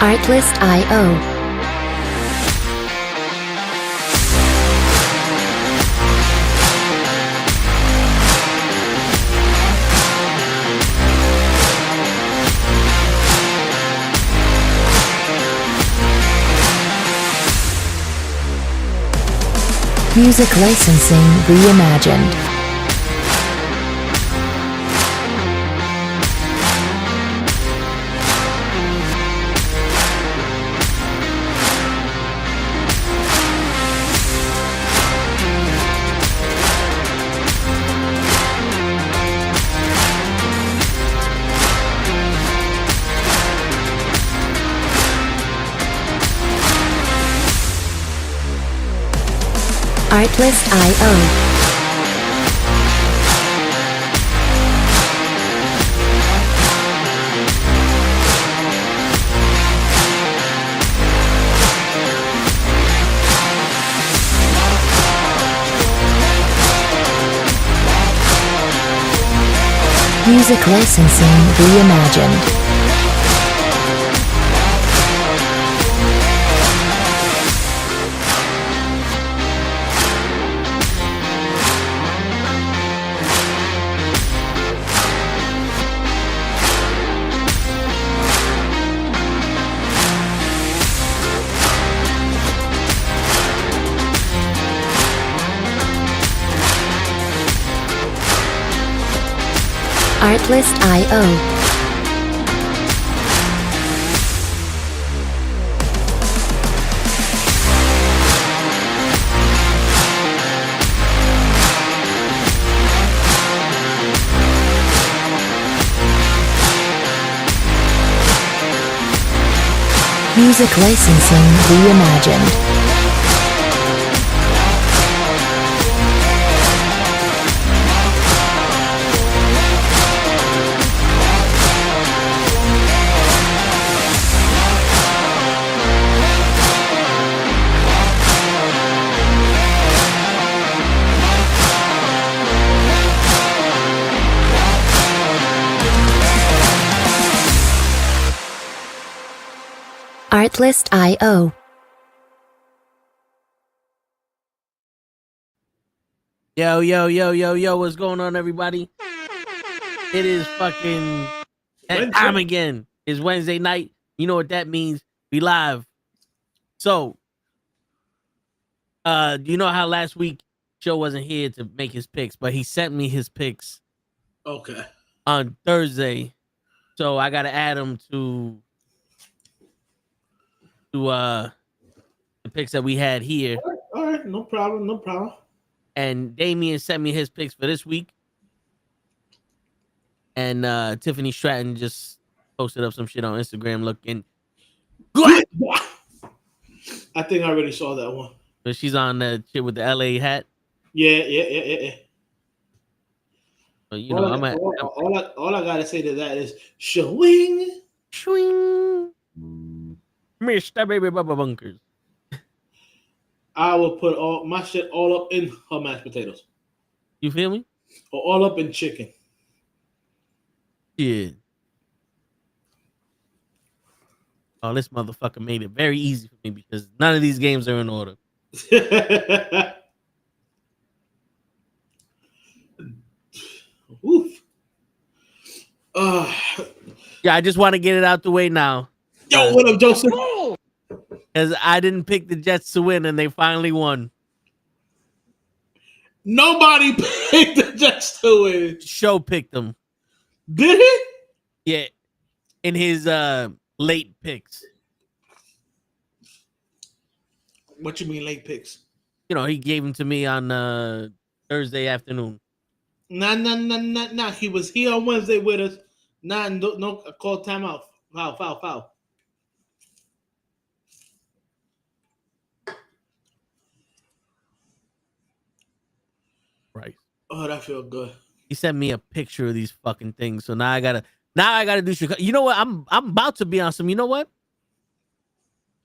Artlist.io. Music licensing reimagined. Artlist.io. Music licensing reimagined. Artlist.io. Music licensing reimagined. Artlist.io. Yo, what's going on, everybody? It is fucking that time again. It's Wednesday night. You know what that means. We live. So, you know how last week Joe wasn't here to make his picks, but he sent me his picks. Okay. On Thursday. So I gotta add them to the picks that we had here. All right, no problem. And Damien sent me his picks for this week. And Tiffany Stratton just posted up some shit on Instagram looking good. I think I already saw that one. But she's on the shit with the LA hat. Yeah. So, you know, all I gotta say to that is swing. Mr. Baby Bubba Bunkers. I will put all my shit all up in her mashed potatoes. You feel me? Or all up in chicken. Yeah. Oh, this motherfucker made it very easy for me because none of these games are in order. Oof. Yeah, I just want to get it out the way now. Yo, what up, Joseph? Because I didn't pick the Jets to win, and they finally won. Nobody picked the Jets to win. Show picked them. Did he? Yeah, in his late picks. What you mean late picks? You know, he gave them to me on Thursday afternoon. Nah. He was here on Wednesday with us. No, call timeout. Foul. Right. Oh, that feel good. He sent me a picture of these fucking things, so now I gotta do Chicago. You know what? I'm about to be on some. You know what?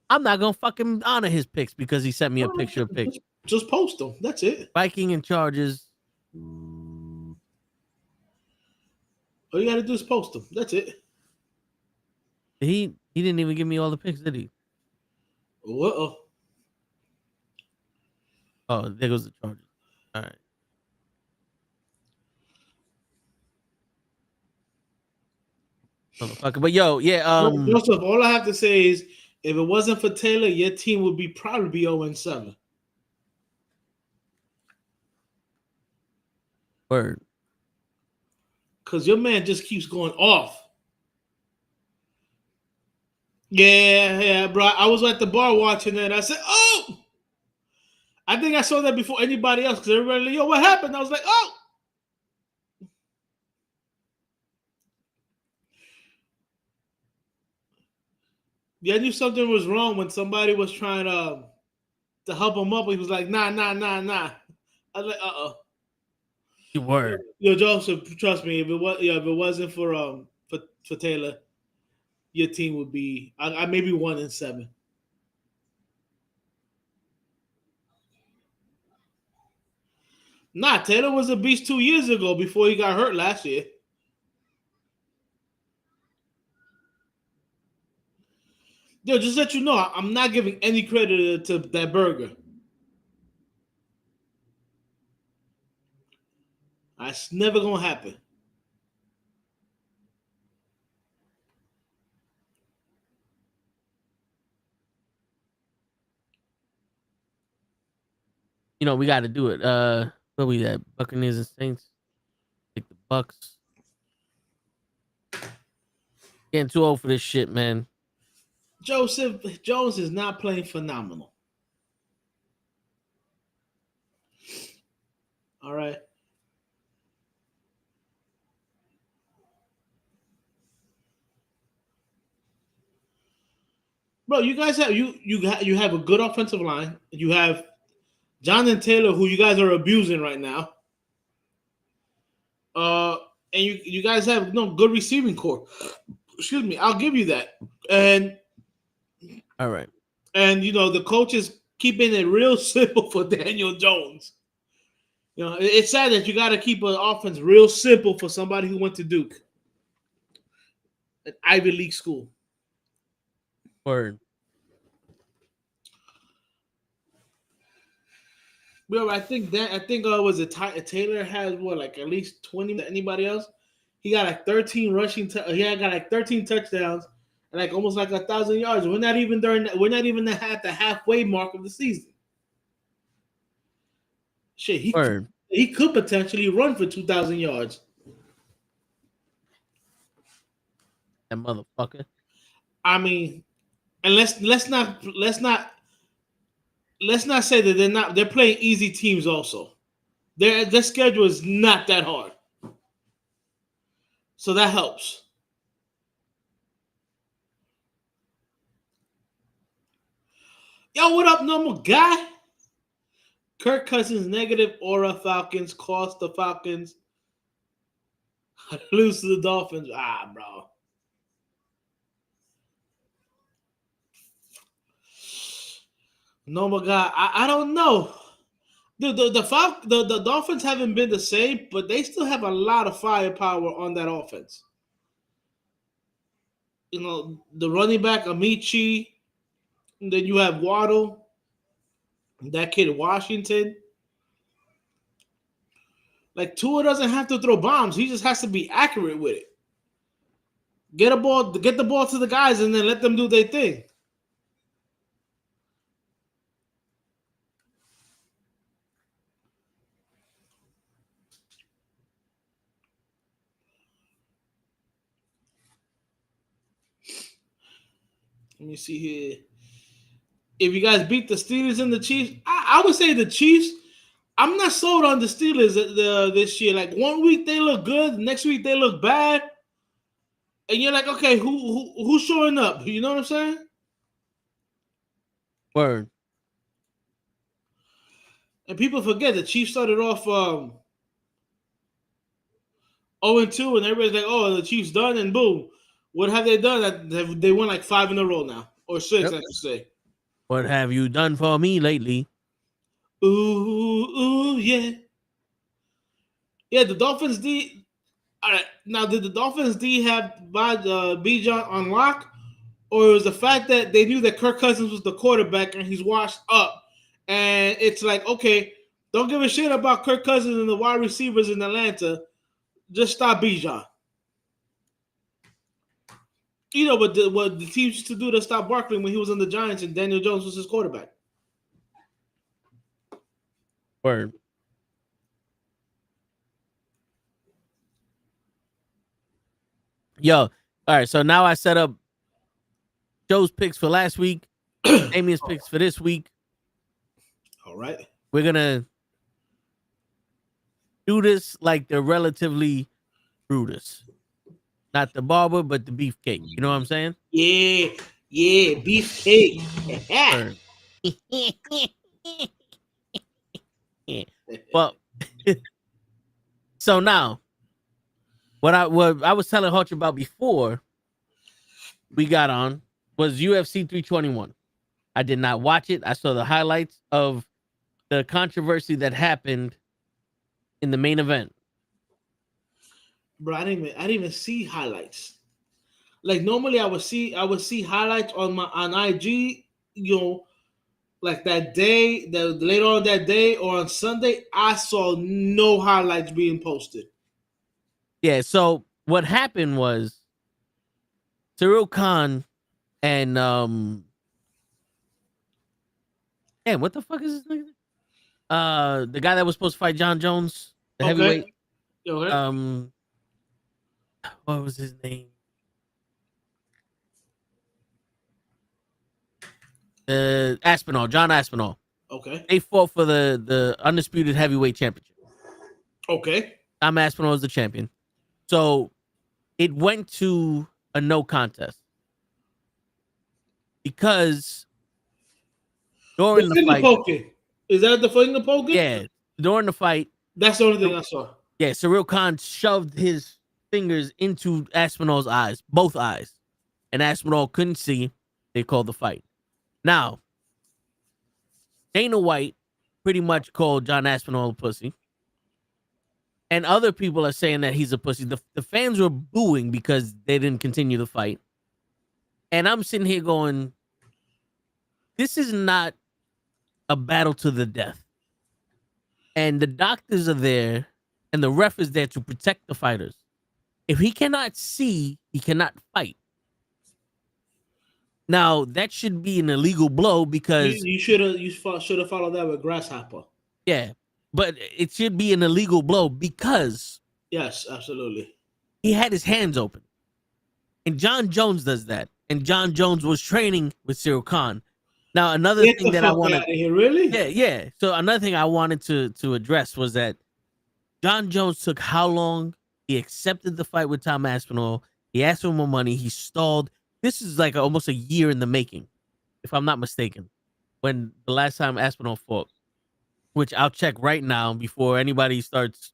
I'm not gonna fucking honor his picks because he sent me a picture of picks. Just post them. That's it. Viking and Chargers. All you gotta do is post them. That's it. Did He didn't even give me all the picks, did he? Uh-oh. Oh, there goes the Chargers. All right. Motherfucker. But yo, yeah. Joseph, all I have to say is, if it wasn't for Taylor, your team would probably be 0-7. Word. Because your man just keeps going off. Yeah, bro. I was at the bar watching that. I said, oh! I think I saw that before anybody else because everybody like, yo, what happened? I was like, oh! Yeah, I knew something was wrong when somebody was trying to help him up. He was like, nah. I was like, uh-oh. Word. Yo, Joseph, trust me, if it wasn't for Taylor, your team would be I maybe 1-7. Nah, Taylor was a beast 2 years ago before he got hurt last year. Yo, just let you know, I'm not giving any credit to that burger. That's never gonna happen. You know, we got to do it. What we at? Buccaneers and Saints. Take the Bucks. Getting too old for this shit, man. Joseph Jones is not playing phenomenal. All right. Bro, you guys have you have a good offensive line. You have Jonathan Taylor, who you guys are abusing right now. And you guys have good receiving core. Excuse me, I'll give you that. And all right. And the coach is keeping it real simple for Daniel Jones. It's sad that you got to keep an offense real simple for somebody who went to Duke, an Ivy League school. Word. Well, I think was it Taylor has at least 20 anybody else. He got 13 rushing. He got 13 touchdowns and almost 1,000 yards. We're not even at the halfway mark of the season. Shit, he could potentially run for 2,000 yards. That motherfucker. I mean, and let's not say that they're playing easy teams also. Their schedule is not that hard. So that helps. Yo, what up, normal guy? Kirk Cousins negative aura Falcons cost the Falcons. Lose to the Dolphins. Bro. Normal guy. I don't know. The Dolphins haven't been the same, but they still have a lot of firepower on that offense. The running back Amici, and then you have Waddle, that kid Washington. Tua doesn't have to throw bombs; he just has to be accurate with it. Get the ball to the guys, and then let them do their thing. Let me see here. If you guys beat the Steelers and the Chiefs, I would say the Chiefs. I'm not sold on the Steelers this year. 1 week they look good, next week they look bad, and you're like, okay, who's showing up? You know what I'm saying? Word. And people forget the Chiefs started off 0-2, and everybody's like, oh, the Chiefs done, and boom. What have they done? They won 5 in a row now, or 6, I should say. What have you done for me lately? Ooh, yeah. Yeah, the Dolphins D. All right, now did the Dolphins D have Bijan on lock, or it was the fact that they knew that Kirk Cousins was the quarterback and he's washed up, and it's like, okay, don't give a shit about Kirk Cousins and the wide receivers in Atlanta. Just stop Bijan. You know what the teams used to do to stop Barkley when he was on the Giants and Daniel Jones was his quarterback. Word. Yo, all right. So now I set up Joe's picks for last week, Damien's picks for this week. All right. We're gonna do this like the relatively Brutus. Not the barber, but the beefcake. You know what I'm saying? Yeah, beefcake. Well, so now, what I was telling Hutch about before we got on was UFC 321. I did not watch it. I saw the highlights of the controversy that happened in the main event. Bro, I didn't even see highlights. Like normally I would see highlights on IG, you know, like that day, later on that day or on Sunday. I saw no highlights being posted. Yeah, so what happened was Cyril Khan and man, what the fuck is his name? The guy that was supposed to fight John Jones, the heavyweight. Okay. What was his name? Aspinall, John Aspinall. Okay. They fought for the undisputed heavyweight championship. Okay. Tom Aspinall was the champion. So it went to a no contest because during the fight, poking. Is that the finger poking? yeah, during the fight, that's the only thing I saw. Yeah, Cyril Khan shoved his fingers into Aspinall's eyes, both eyes, and Aspinall couldn't see. They called the fight. Now, Dana White pretty much called John Aspinall a pussy. And other people are saying that he's a pussy. The fans were booing because they didn't continue the fight. And I'm sitting here going, this is not a battle to the death. And the doctors are there and the ref is there to protect the fighters. If he cannot see, he cannot fight. Now, that should be an illegal blow because you should have followed that with grasshopper. Yeah, but it should be an illegal blow because yes, absolutely, he had his hands open, and John Jones does that, and John Jones was training with Cyril Khan. Now, another thing that I wanted, really, yeah. So another thing I wanted to address was that John Jones took how long? He accepted the fight with Tom Aspinall. He asked for more money. He stalled. This is like almost a year in the making, if I'm not mistaken, when the last time Aspinall fought, which I'll check right now before anybody starts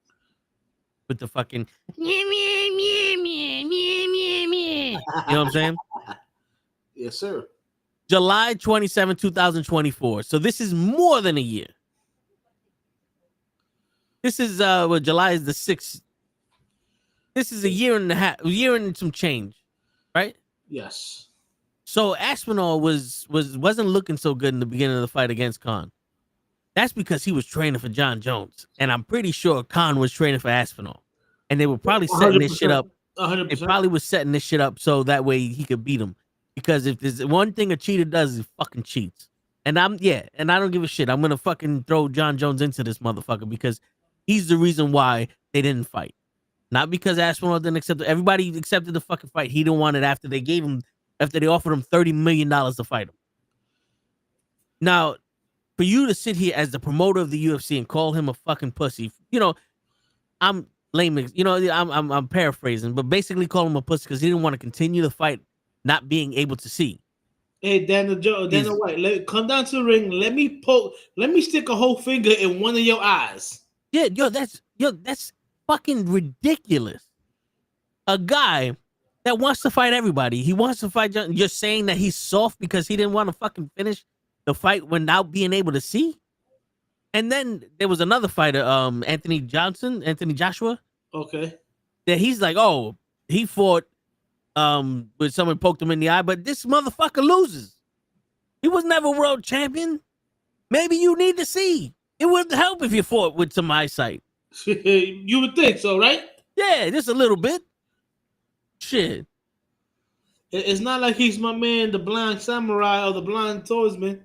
with the fucking you know what I'm saying? Yes, sir. July 27, 2024. So this is more than a year. This is July is the 6th. This is a year and a half, a year and some change, right? Yes. So Aspinall wasn't looking so good in the beginning of the fight against Khan. That's because he was training for John Jones, and I'm pretty sure Khan was training for Aspinall, and they were probably setting this shit up. 100%. They probably was setting this shit up so that way he could beat him. Because if there's one thing a cheater does, he fucking cheats. And I don't give a shit. I'm gonna fucking throw John Jones into this motherfucker because he's the reason why they didn't fight. Not because Aspinall didn't accept it. Everybody accepted the fucking fight. He didn't want it after they offered him $30 million to fight him. Now, for you to sit here as the promoter of the UFC and call him a fucking pussy, I'm lame. I'm paraphrasing, but basically call him a pussy because he didn't want to continue the fight, not being able to see. Hey, Daniel White, come down to the ring. Let me stick a whole finger in one of your eyes. Yeah, that's fucking ridiculous. A guy that wants to fight everybody. He wants to fight. You're saying that he's soft because he didn't want to fucking finish the fight without being able to see. And then there was another fighter, Anthony Joshua. Okay. That he's like, oh, he fought when someone poked him in the eye, but this motherfucker loses. He was never world champion. Maybe you need to see. It would help if you fought with some eyesight. You would think so, right? Yeah, just a little bit. Shit. It's not like he's my man, the blind samurai or the blind swordsman.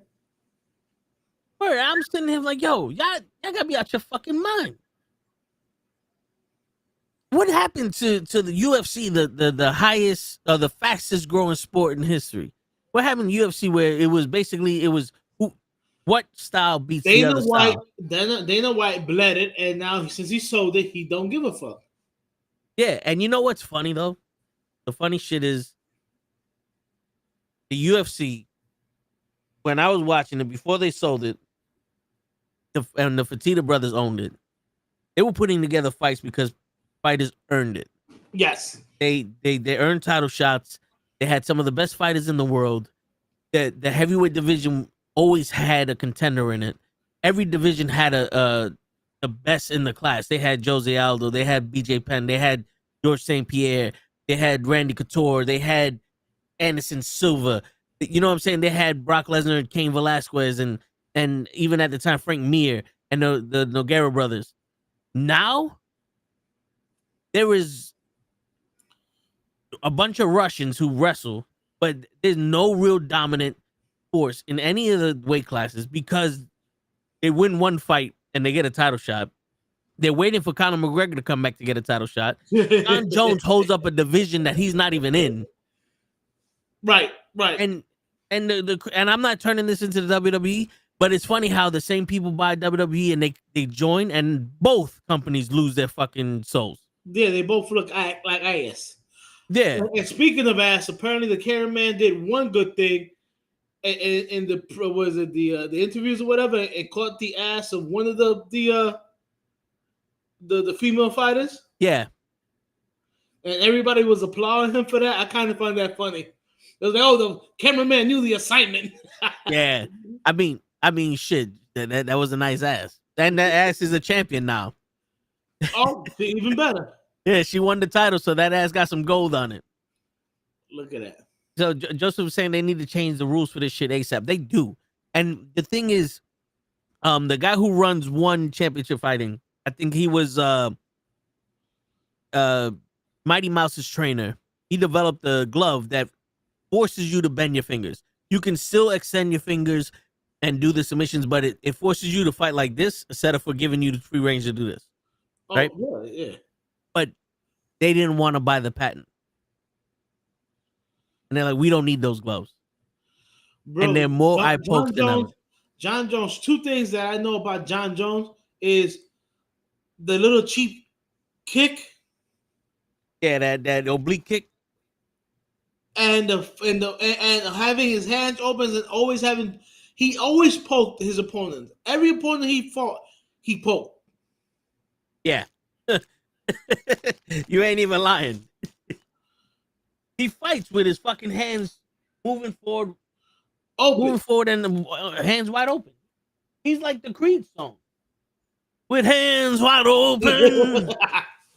Word, I'm sitting here like, yo, y'all gotta be out your fucking mind. What happened to the UFC, the highest or the fastest growing sport in history? What happened to UFC where it was what style beats the other style? Dana White bled it, and now since he sold it, he don't give a fuck. Yeah, and you know what's funny though? The funny shit is the UFC, when I was watching it before they sold it, and the Fertitta brothers owned it, they were putting together fights because fighters earned it. Yes. They earned title shots. They had some of the best fighters in the world. The heavyweight division always had a contender in it. Every division had the best in the class. They had Jose Aldo, they had BJ Penn, they had George St. Pierre, they had Randy Couture, they had Anderson Silva. You know what I'm saying? They had Brock Lesnar and Cain Velasquez and even at the time Frank Mir and the Nogueira brothers. Now there is a bunch of Russians who wrestle, but there's no real dominant force in any of the weight classes because they win one fight and they get a title shot. They're waiting for Conor McGregor to come back to get a title shot. John Jones holds up a division that he's not even in. Right. And I'm not turning this into the WWE, but it's funny how the same people buy WWE and they join, and both companies lose their fucking souls. Yeah, they both look like ass. Yeah. And speaking of ass, apparently the cameraman did one good thing in the interviews or whatever, and caught the ass of one of the female fighters. Yeah. And everybody was applauding him for that. I kind of find that funny. It was like, oh, the cameraman knew the assignment. Yeah. I mean, shit. That was a nice ass. And that ass is a champion now. Oh, even better. Yeah, she won the title, so that ass got some gold on it. Look at that. So Joseph was saying they need to change the rules for this shit ASAP. They do. And the thing is, the guy who runs One Championship Fighting, I think he was Mighty Mouse's trainer. He developed a glove that forces you to bend your fingers. You can still extend your fingers and do the submissions, but it forces you to fight like this instead of for giving you the free range to do this. Oh, right? Yeah. But they didn't want to buy the patent. And they're like, we don't need those gloves. Bro, and they're more eye pokes than ever. John Jones, two things that I know about John Jones is the little cheap kick. Yeah, that oblique kick. And having his hands open and he always poked his opponent. Every opponent he fought, he poked. Yeah. You ain't even lying. He fights with his fucking hands moving forward. Moving forward and the hands wide open. He's like the Creed song. With hands wide open,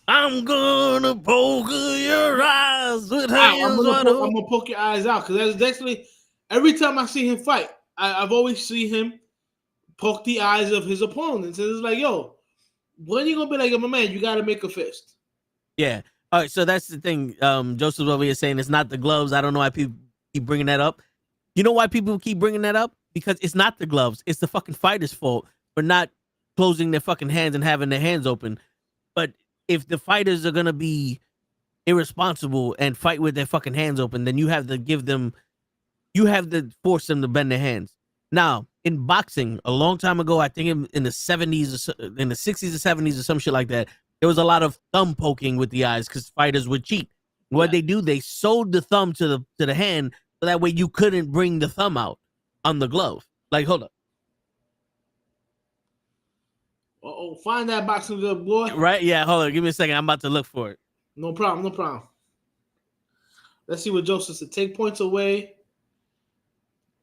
I'm gonna poke your eyes with hands wide open. I'm gonna poke your eyes out because that's actually every time I see him fight, I've always seen him poke the eyes of his opponents. And it's like, yo, when you gonna be like, my man, you gotta make a fist. Yeah. All right, so that's the thing. Joseph's over here saying it's not the gloves. I don't know why people keep bringing that up. You know why people keep bringing that up? Because it's not the gloves. It's the fucking fighter's fault for not closing their fucking hands and having their hands open. But if the fighters are going to be irresponsible and fight with their fucking hands open, then you have to force them to bend their hands. Now, in boxing, a long time ago, I think in the 70s, in the 60s or 70s or some shit like that, there was a lot of thumb poking with the eyes because fighters would cheat. What they do, they sewed the thumb to the hand so that way you couldn't bring the thumb out on the glove. Like, hold up. Oh, find that boxing glove, boy. Right? Yeah, hold on. Give me a second. I'm about to look for it. No problem. Let's see what Joseph said. Take points away,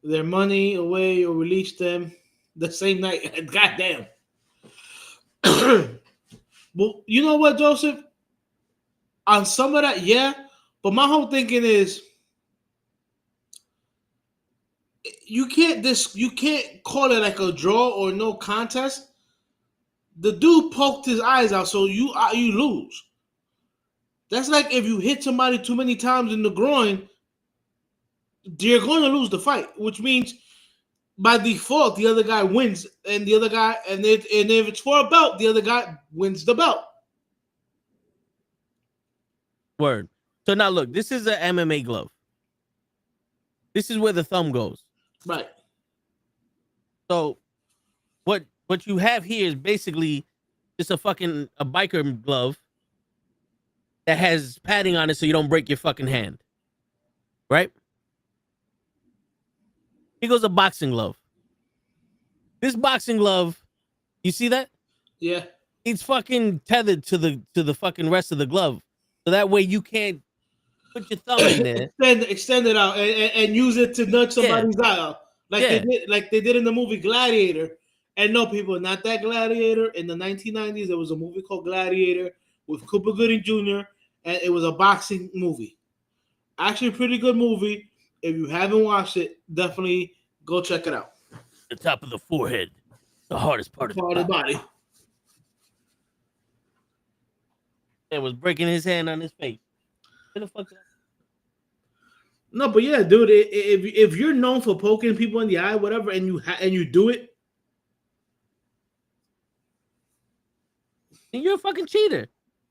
their money away, or release them the same night. Goddamn. Well, you know what, Joseph? On some of that, yeah, But my whole thinking is you can't call it like a draw or no contest. The dude poked his eyes out, so you lose. That's like if you hit somebody too many times in the groin, you're going to lose the fight, which means by default the other guy wins, and the other guy, and if it's for a belt, the other guy wins the belt. Word. So now look, this is an MMA glove. This is where the thumb goes. Right. So what you have here is basically just a biker glove that has padding on it so you don't break your fucking hand. Right? Here goes a boxing glove. This boxing glove, you see that? Yeah. It's fucking tethered to the fucking rest of the glove. So that way you can't put your thumb in there. Extend it out and use it to nudge somebody's eye out. Like they did in the movie Gladiator. And no, people, not that Gladiator. In the 1990s, there was a movie called Gladiator with Cuba Gooding Jr., and it was a boxing movie. Actually, a pretty good movie. If you haven't watched it, definitely go check it out. The top of the forehead, the hardest part of the body. It was breaking his hand on his face. Where the fuck? No, but yeah, dude. If you're known for poking people in the eye, whatever, and you do it, then you're a fucking cheater.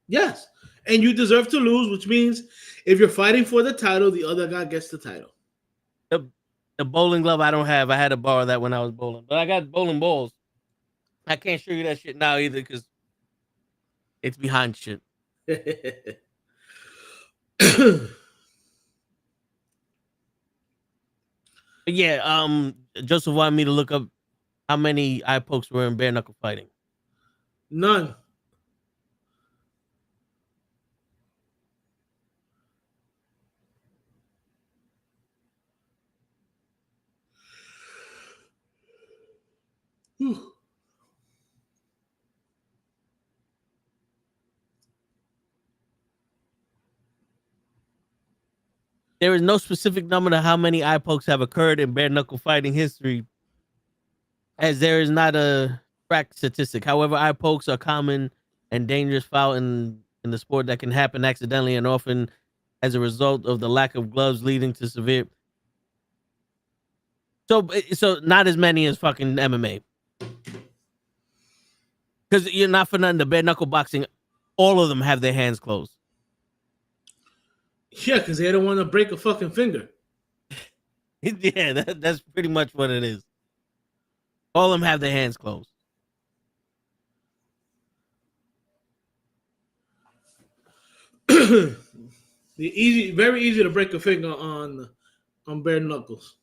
Yes, and you deserve to lose, which means if you're fighting for the title, the other guy gets the title. The bowling glove I don't have. I had to borrow that when I was bowling, but I got bowling balls. I can't show you that shit now either because it's behind shit. But yeah, Joseph wanted me to look up how many eye pokes were in bare knuckle fighting. None. There is no specific number to how many eye pokes have occurred in bare knuckle fighting history, as there is not a tracked statistic. However, eye pokes are common and dangerous foul in the sport that can happen accidentally and often as a result of the lack of gloves leading to severe. So not as many as fucking MMA. Because you're not for nothing, the bare knuckle boxing, all of them have their hands closed. Yeah, because they don't want to break a fucking finger. Yeah, that's pretty much what it is. All of them have their hands closed. Very easy to break a finger on bare knuckles.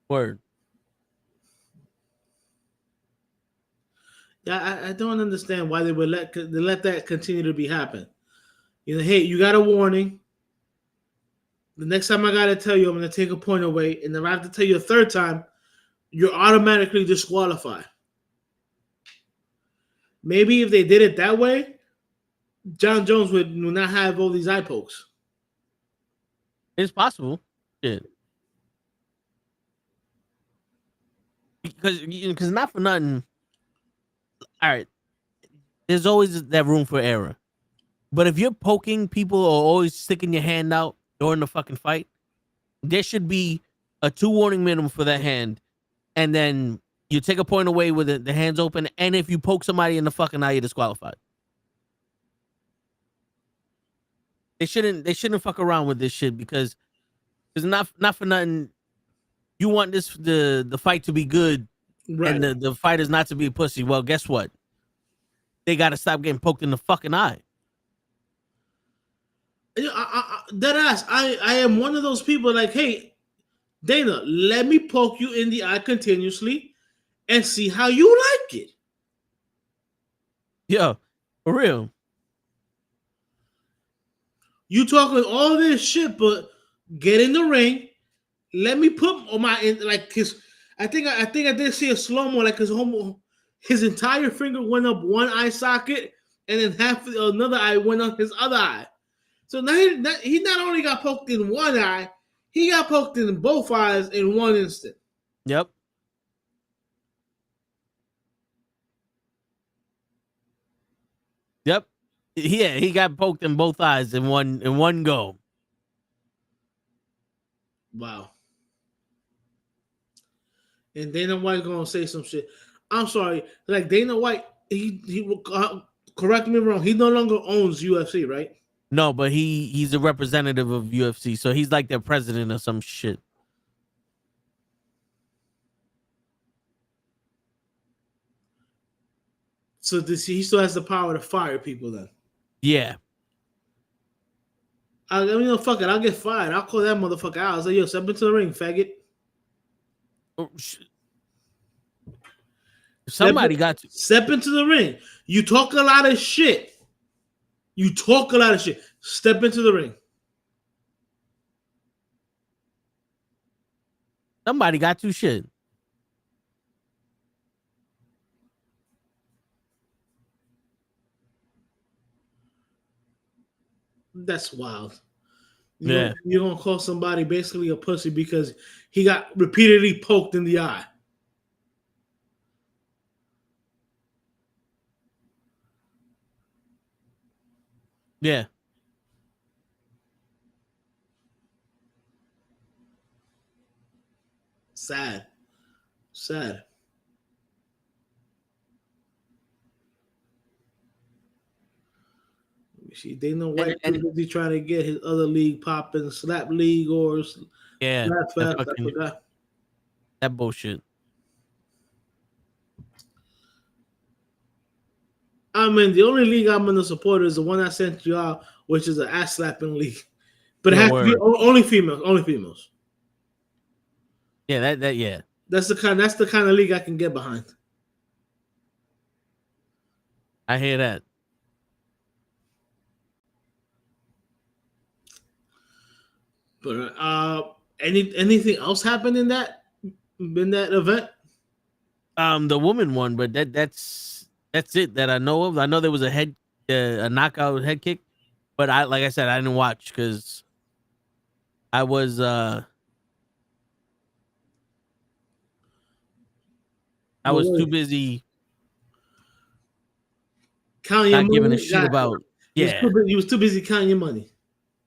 Word. Yeah, I don't understand why they would let that continue to be happen. You know, hey, you got a warning. The next time I gotta tell you, I'm gonna take a point away, and if I have to tell you a third time, you're automatically disqualified. Maybe if they did it that way, John Jones would not have all these eye pokes. It's possible. Shit. Because not for nothing. All right, there's always that room for error. But if you're poking people or always sticking your hand out during the fucking fight, there should be a 2 warning minimum for that hand. And then you take a point away with the hands open. And if you poke somebody in the fucking eye, you're disqualified. They shouldn't fuck around with this shit because not for nothing. You want the fight to be good. Right. And the fighters not to be a pussy. Well, guess what? They got to stop getting poked in the fucking eye. Deadass, I am one of those people like, hey, Dana, let me poke you in the eye continuously and see how you like it. Yeah, for real. You talking all this shit, but get in the ring. Let me put on my his. I think I did see a slow mo like his entire finger went up one eye socket and then half of another eye went on his other eye. So now he not only got poked in one eye, he got poked in both eyes in one instant. Yep. Yep. Yeah, he got poked in both eyes in one go. Wow. And Dana White gonna say some shit. I'm sorry, like Dana White, he correct me if I'm wrong. He no longer owns UFC, right? No, but he's a representative of UFC, so he's like their president or some shit. So he still has the power to fire people then. Yeah. Fuck it. I'll get fired. I'll call that motherfucker out. I'll say, yo, step into the ring, faggot. Somebody got to step into the ring. You talk a lot of shit. Step into the ring. Somebody got to shit. That's wild. You're gonna call somebody basically a pussy because he got repeatedly poked in the eye. Yeah. Sad. See, Dana White busy trying to get his other league popping, Slap League or Slap Fest. I forgot. That bullshit. I mean, the only league I'm going to support is the one I sent you out, which is an ass slapping league. But it has to be only females. Yeah, yeah. That's the kind of league I can get behind. I hear that. But anything else happened in that event? The woman won, but that's it that I know of. I know there was a knockout head kick, but like I said, I didn't watch because I was too busy counting your money. Giving a shit about. Yeah, he was too busy counting your money.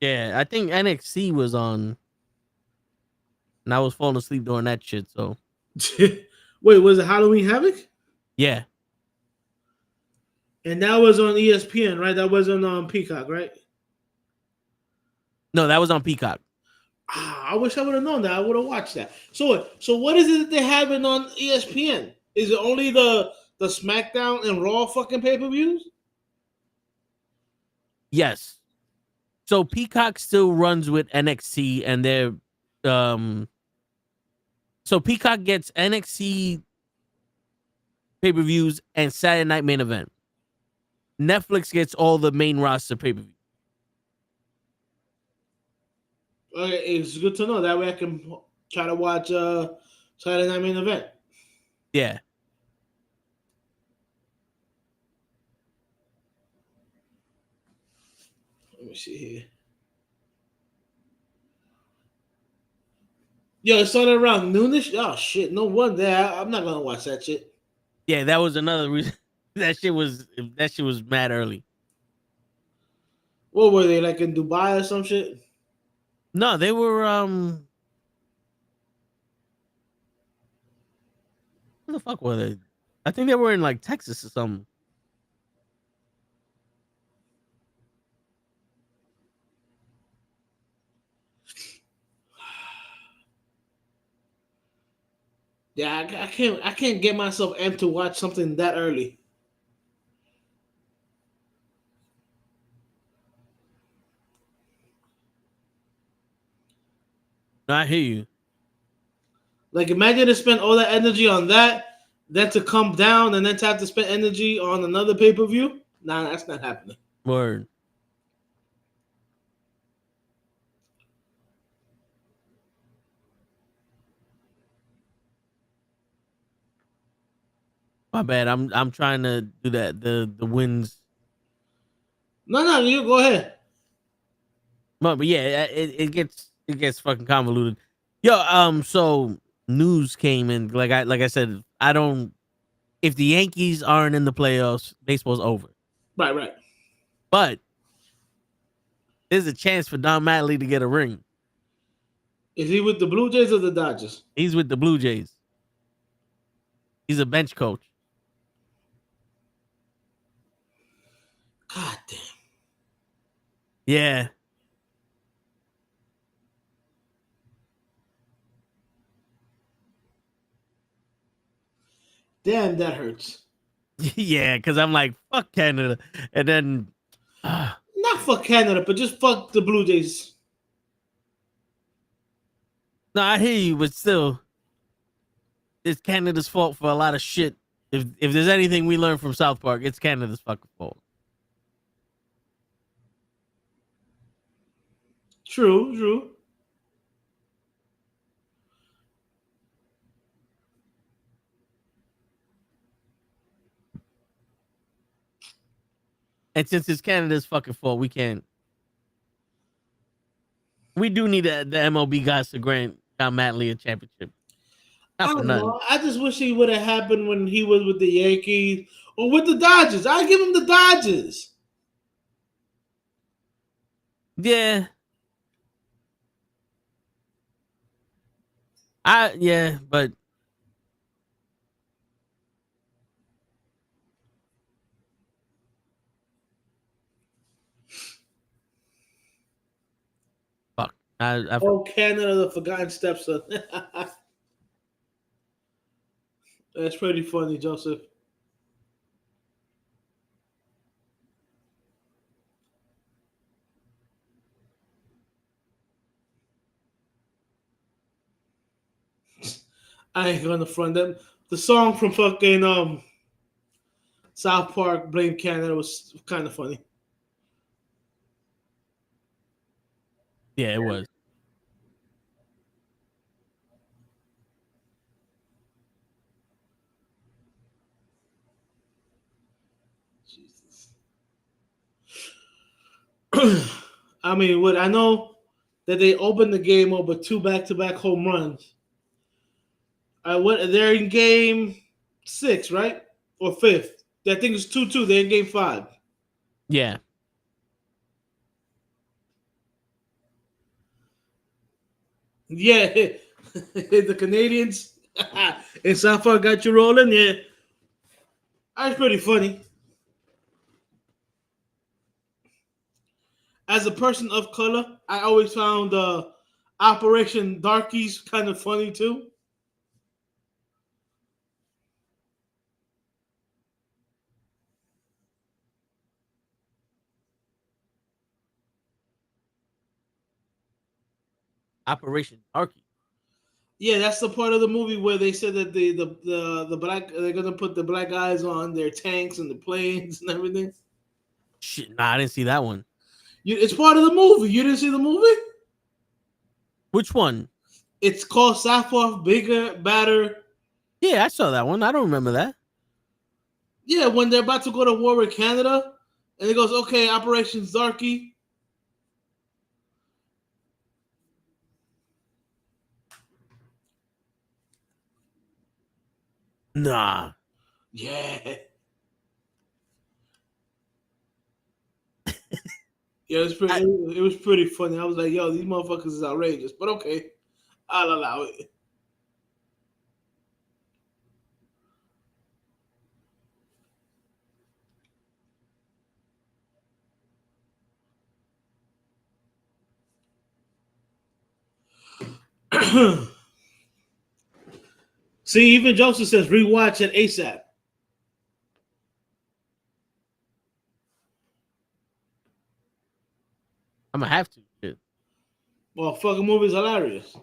Yeah, I think NXT was on, and I was falling asleep during that shit. So, wait, was it Halloween Havoc? Yeah, and that was on ESPN, right? That wasn't on Peacock, right? No, that was on Peacock. I wish I would have known that. I would have watched that. So what is it that they have it on ESPN? Is it only the SmackDown and Raw fucking pay-per-views? Yes. So Peacock still runs with NXT, and they're so Peacock gets NXT pay-per-views and Saturday Night Main Event. Netflix gets all the main roster pay-per-views. Okay, it's good to know. That way I can try to watch Saturday Night Main Event. Yeah. Let me see here. Yo, it started around noonish. Oh shit! No wonder I'm not gonna watch that shit. Yeah, that was another reason. That shit was mad early. What were they, like in Dubai or some shit? No, they were where the fuck were they? I think they were in like Texas or something. Yeah, I can't get myself amped to watch something that early. No, I hear you. Like, imagine to spend all that energy on that, then to come down and then to have to spend energy on another pay-per-view. Nah, that's not happening. Word. My bad. I'm trying to do that. The wins No, you go ahead. But yeah, it gets fucking convoluted. Yo, so news came in. Like I said, I don't. If the Yankees aren't in the playoffs, baseball's over. Right. But there's a chance for Don Mattingly to get a ring. Is he with the Blue Jays or the Dodgers? He's with the Blue Jays. He's a bench coach. God damn. Yeah. Damn, that hurts. Yeah, because I'm like, fuck Canada. And then Not fuck Canada, but just fuck the Blue Jays. no, I hear you, but still, it's Canada's fault for a lot of shit. If there's anything we learn from South Park, it's Canada's fucking fault. True. And since it's Canada's fucking fault, we can't. We do need the MLB guys to grant Don Mattingly a championship. I Not for don't nothing. know. I just wish it would have happened when he was with the Yankees or with the Dodgers. I give him the Dodgers. Yeah. But fuck. Oh, Canada, the forgotten stepson. That's pretty funny, Joseph. I ain't gonna front them. The song from fucking South Park, Blame Canada, was kind of funny. Yeah, it was. Jesus. I mean, what I know that they opened the game up with 2 back-to-back home runs. They're in game 6, right? Or 5th. I think it's 2-2. They're in game 5. Yeah. Yeah, the Canadians and South Park got you rolling. Yeah, that's pretty funny. As a person of color, I always found Operation Darkies kind of funny too. Operation Darky. Yeah, that's the part of the movie where they said that the black they're gonna put the black guys on their tanks and the planes and everything. Shit, nah, I didn't see that one. It's part of the movie. You didn't see the movie? Which one? It's called South Park Bigger, Badder. Yeah, I saw that one. I don't remember that. Yeah, when they're about to go to war with Canada, and it goes, okay, Operation Darky. Nah. Yeah. Yeah, it was pretty funny. I was like, yo, these motherfuckers is outrageous. But okay, I'll allow it. See, even Joseph says rewatch it ASAP. I'm gonna have to. Shit. Well, fucking movie's hilarious.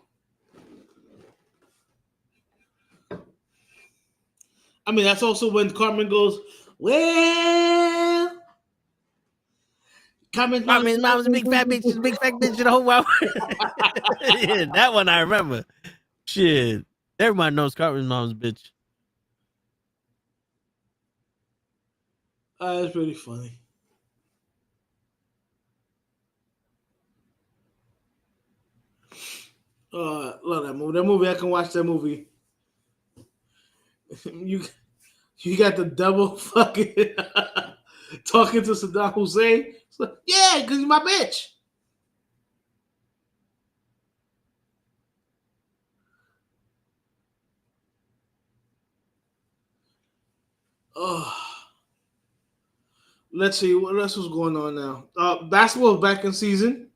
I mean, that's also when Carmen goes, well, Carmen's Mom's a big fat bitch. She's a big fat bitch in the whole world. Yeah, that one I remember. Shit. Everybody knows Cartman's mom's a bitch. That's pretty funny. Love that movie. That movie, I can watch that movie. You got the devil fucking talking to Saddam Hussein. It's like, yeah, because he's my bitch. Oh. Let's see what else was going on now. Basketball is back in season.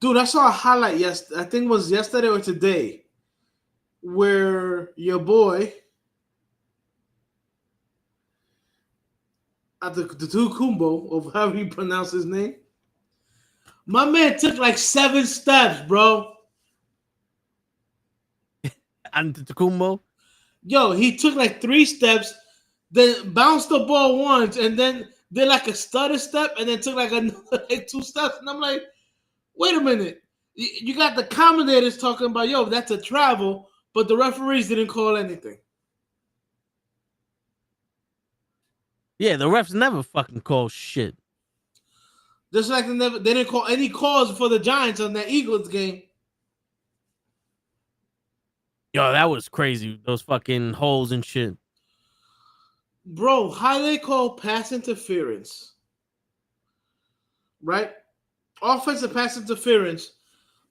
Dude, I saw a highlight I think it was yesterday or today, where your boy at the NuKKle, or however you pronounce his name, my man took like 7 steps, bro. Antetokounmpo. Yo, he took like 3 steps, then bounced the ball once, and then did like a stutter step, and then took like another like 2 steps. And I'm like, wait a minute. You got the commentators talking about, yo, that's a travel, but the referees didn't call anything. Yeah, the refs never fucking call shit. Just like they didn't call any calls for the Giants on that Eagles game. Yo, that was crazy. Those fucking holes and shit. Bro, how they call pass interference? Right? Offensive pass interference.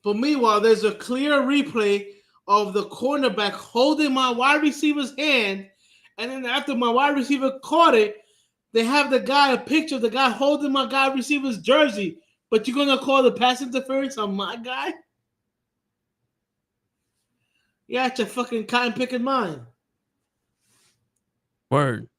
But meanwhile, there's a clear replay of the cornerback holding my wide receiver's hand. And then after my wide receiver caught it, they have a picture of the guy holding my wide receiver's jersey. But you're going to call the pass interference on my guy? You got your fucking cotton picking mind. Word.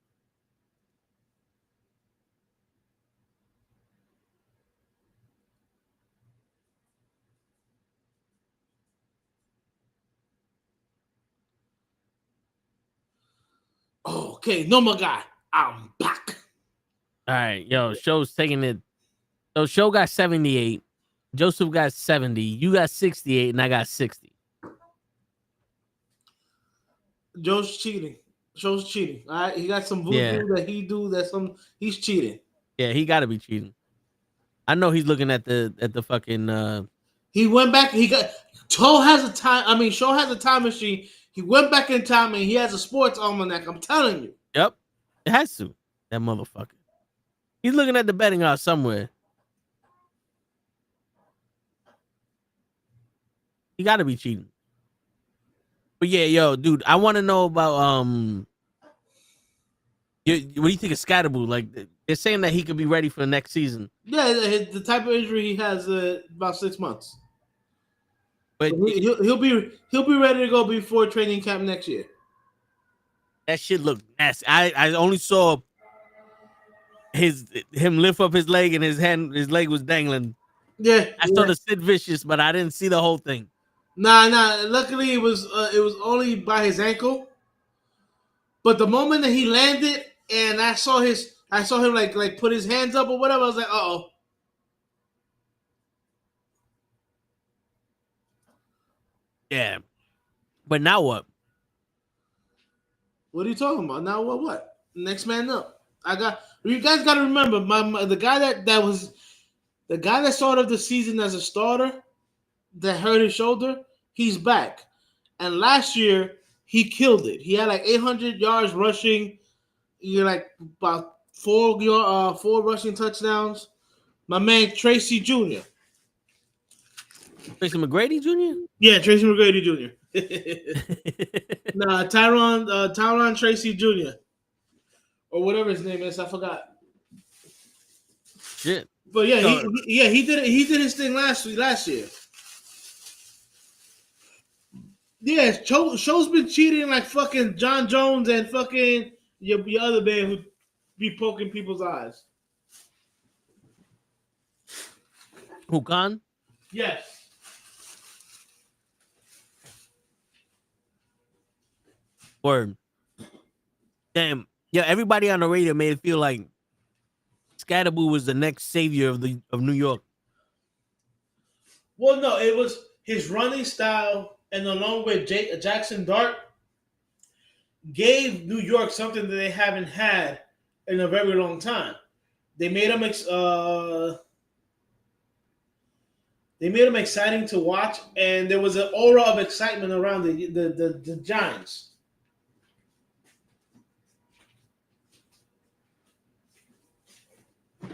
Okay, no more guy. I'm back. All right, yo, Show's taking it. So Show got 78. Joseph got 70. You got 68, and I got 60. Joe's cheating. Show's cheating. All right, he got some voodoo that he do. He's cheating. Yeah, he got to be cheating. I know he's looking at the fucking. He went back. Show has a time machine. He went back in time and he has a sports almanac. I'm telling you. Yep, it has to. That motherfucker. He's looking at the betting odds somewhere. He got to be cheating. But yeah, yo, dude, I want to know about what do you think of Scatterboo? Like, they're saying that he could be ready for the next season. Yeah, the type of injury he has about 6 months. But he'll be ready to go before training camp next year. That shit looked nasty. I only saw him lift up his leg and his leg was dangling. Yeah, I saw the Sid Vicious, but I didn't see the whole thing. Nah. Luckily, it was only by his ankle. But the moment that he landed, and I saw him like put his hands up or whatever, I was like, uh-oh. Yeah, but now what? What are you talking about? Now what? Next man up. You guys got to remember, the guy that started the season as a starter, that hurt his shoulder, he's back. And last year he killed it. He had like 800 yards rushing. Like about 4 rushing touchdowns. My man Tracy Jr. Tracy McGrady Jr.? Yeah, Tracy McGrady Jr. Nah, Tyron Tracy Jr. Or whatever his name is, I forgot. Shit. But yeah, he did it. He did his thing last year. Yeah, Show's been cheating like fucking John Jones and fucking your other man who be poking people's eyes. Who, Khan? Yes. Word. Damn. Yeah, everybody on the radio made it feel like Scatterboo was the next savior of New York. Well, no, it was his running style, and along with Jackson Dart, gave New York something that they haven't had in a very long time. They made him They made them exciting to watch, and there was an aura of excitement around the Giants.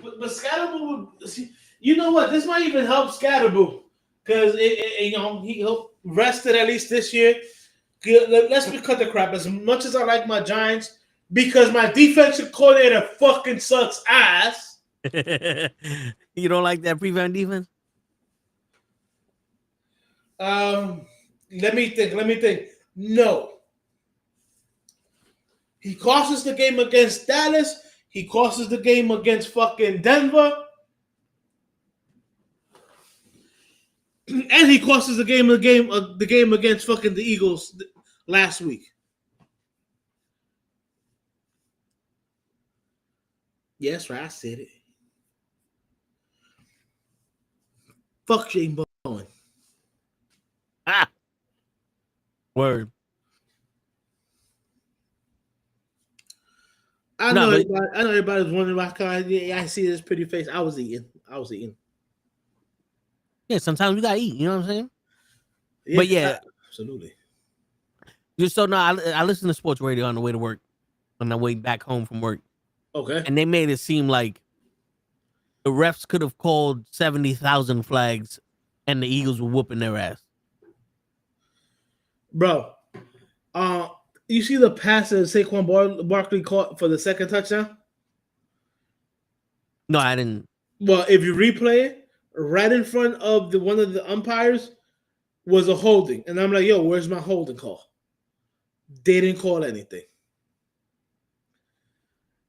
But Scatterboo, you know what? This might even help Scatterboo because he rested at least this year. Let's cut the crap. As much as I like my Giants, because my defensive coordinator fucking sucks ass. You don't like that prevent defense? Let me think. No. He cost us the game against Dallas. He cost us the game against fucking Denver. And he cost us the game against fucking the Eagles last week. Yes, right. I said it. Fuck Shane Bowen. Ah. Word. I know everybody's wondering why I see this pretty face. I was eating. Yeah, sometimes we gotta eat. You know what I'm saying? Yeah, but yeah, absolutely. Just so now, I listen to sports radio on the way to work, on the way back home from work. Okay. And they made it seem like the refs could have called 70,000 flags, and the Eagles were whooping their ass. Bro, you see the pass that Saquon Barkley caught for the second touchdown? No, I didn't. Well, if you replay it, right in front of one of the umpires was a holding. And I'm like, yo, where's my holding call? They didn't call anything.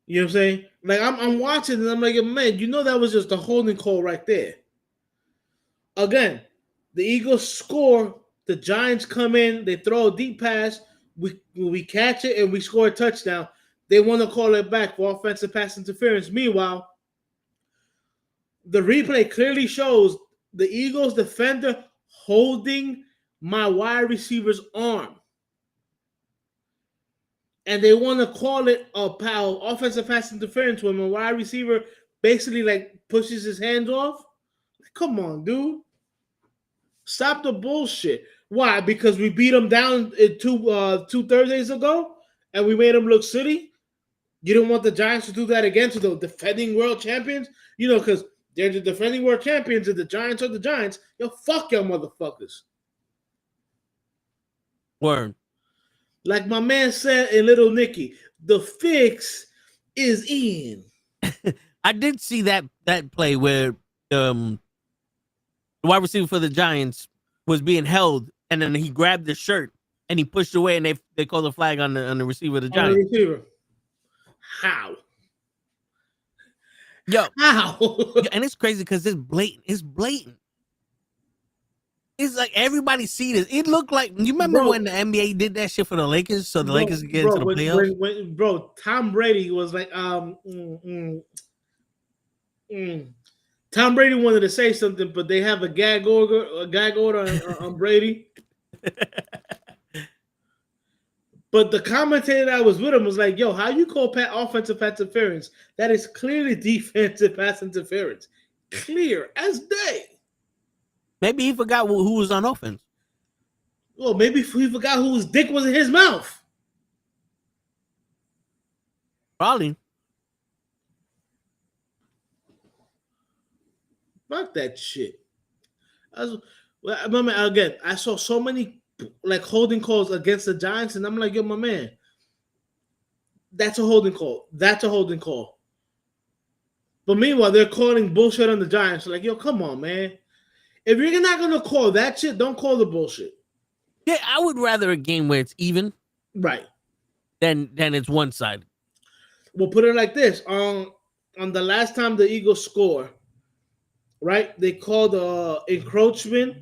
You know what I'm saying? Like, I'm watching and I'm like, man, you know that was just a holding call right there. Again, the Eagles score. The Giants come in. They throw a deep pass. We catch it and we score a touchdown. They want to call it back for offensive pass interference. Meanwhile, the replay clearly shows the Eagles defender holding my wide receiver's arm. And they want to call it a offensive pass interference when my wide receiver basically like pushes his hands off. Come on, dude. Stop the bullshit. Why? Because we beat them down two Thursdays ago and we made them look silly? You don't want the Giants to do that again to the defending world champions? You know, because they're the defending world champions and the Giants are the Giants. Yo, fuck y'all motherfuckers. Word. Like my man said in Little Nicky, the fix is in. I did see that play where the wide receiver for the Giants was being held, and then he grabbed the shirt and he pushed away, and they called a flag on the receiver of the Giants. On the receiver. How? Yo, how? And it's crazy because it's blatant. It's blatant. It's like everybody see this. It looked like, you remember when the NBA did that shit for the Lakers, so the Lakers could get into the playoffs? Bro, Tom Brady was like, Tom Brady wanted to say something, but they have a gag order on Brady. But the commentator that was with him was like, yo, how you call offensive pass interference? That is clearly defensive pass interference. Clear as day. Maybe he forgot who was on offense. Well, maybe he forgot whose dick was in his mouth. Probably. Fuck that shit. Again, I saw so many like holding calls against the Giants, and I'm like, yo, my man, that's a holding call. That's a holding call. But meanwhile, they're calling bullshit on the Giants. Like, yo, come on, man. If you're not gonna call that shit, don't call the bullshit. Yeah, I would rather a game where it's even, right, than it's one sided. We'll put it like this: on the last time the Eagles score, right? They called encroachment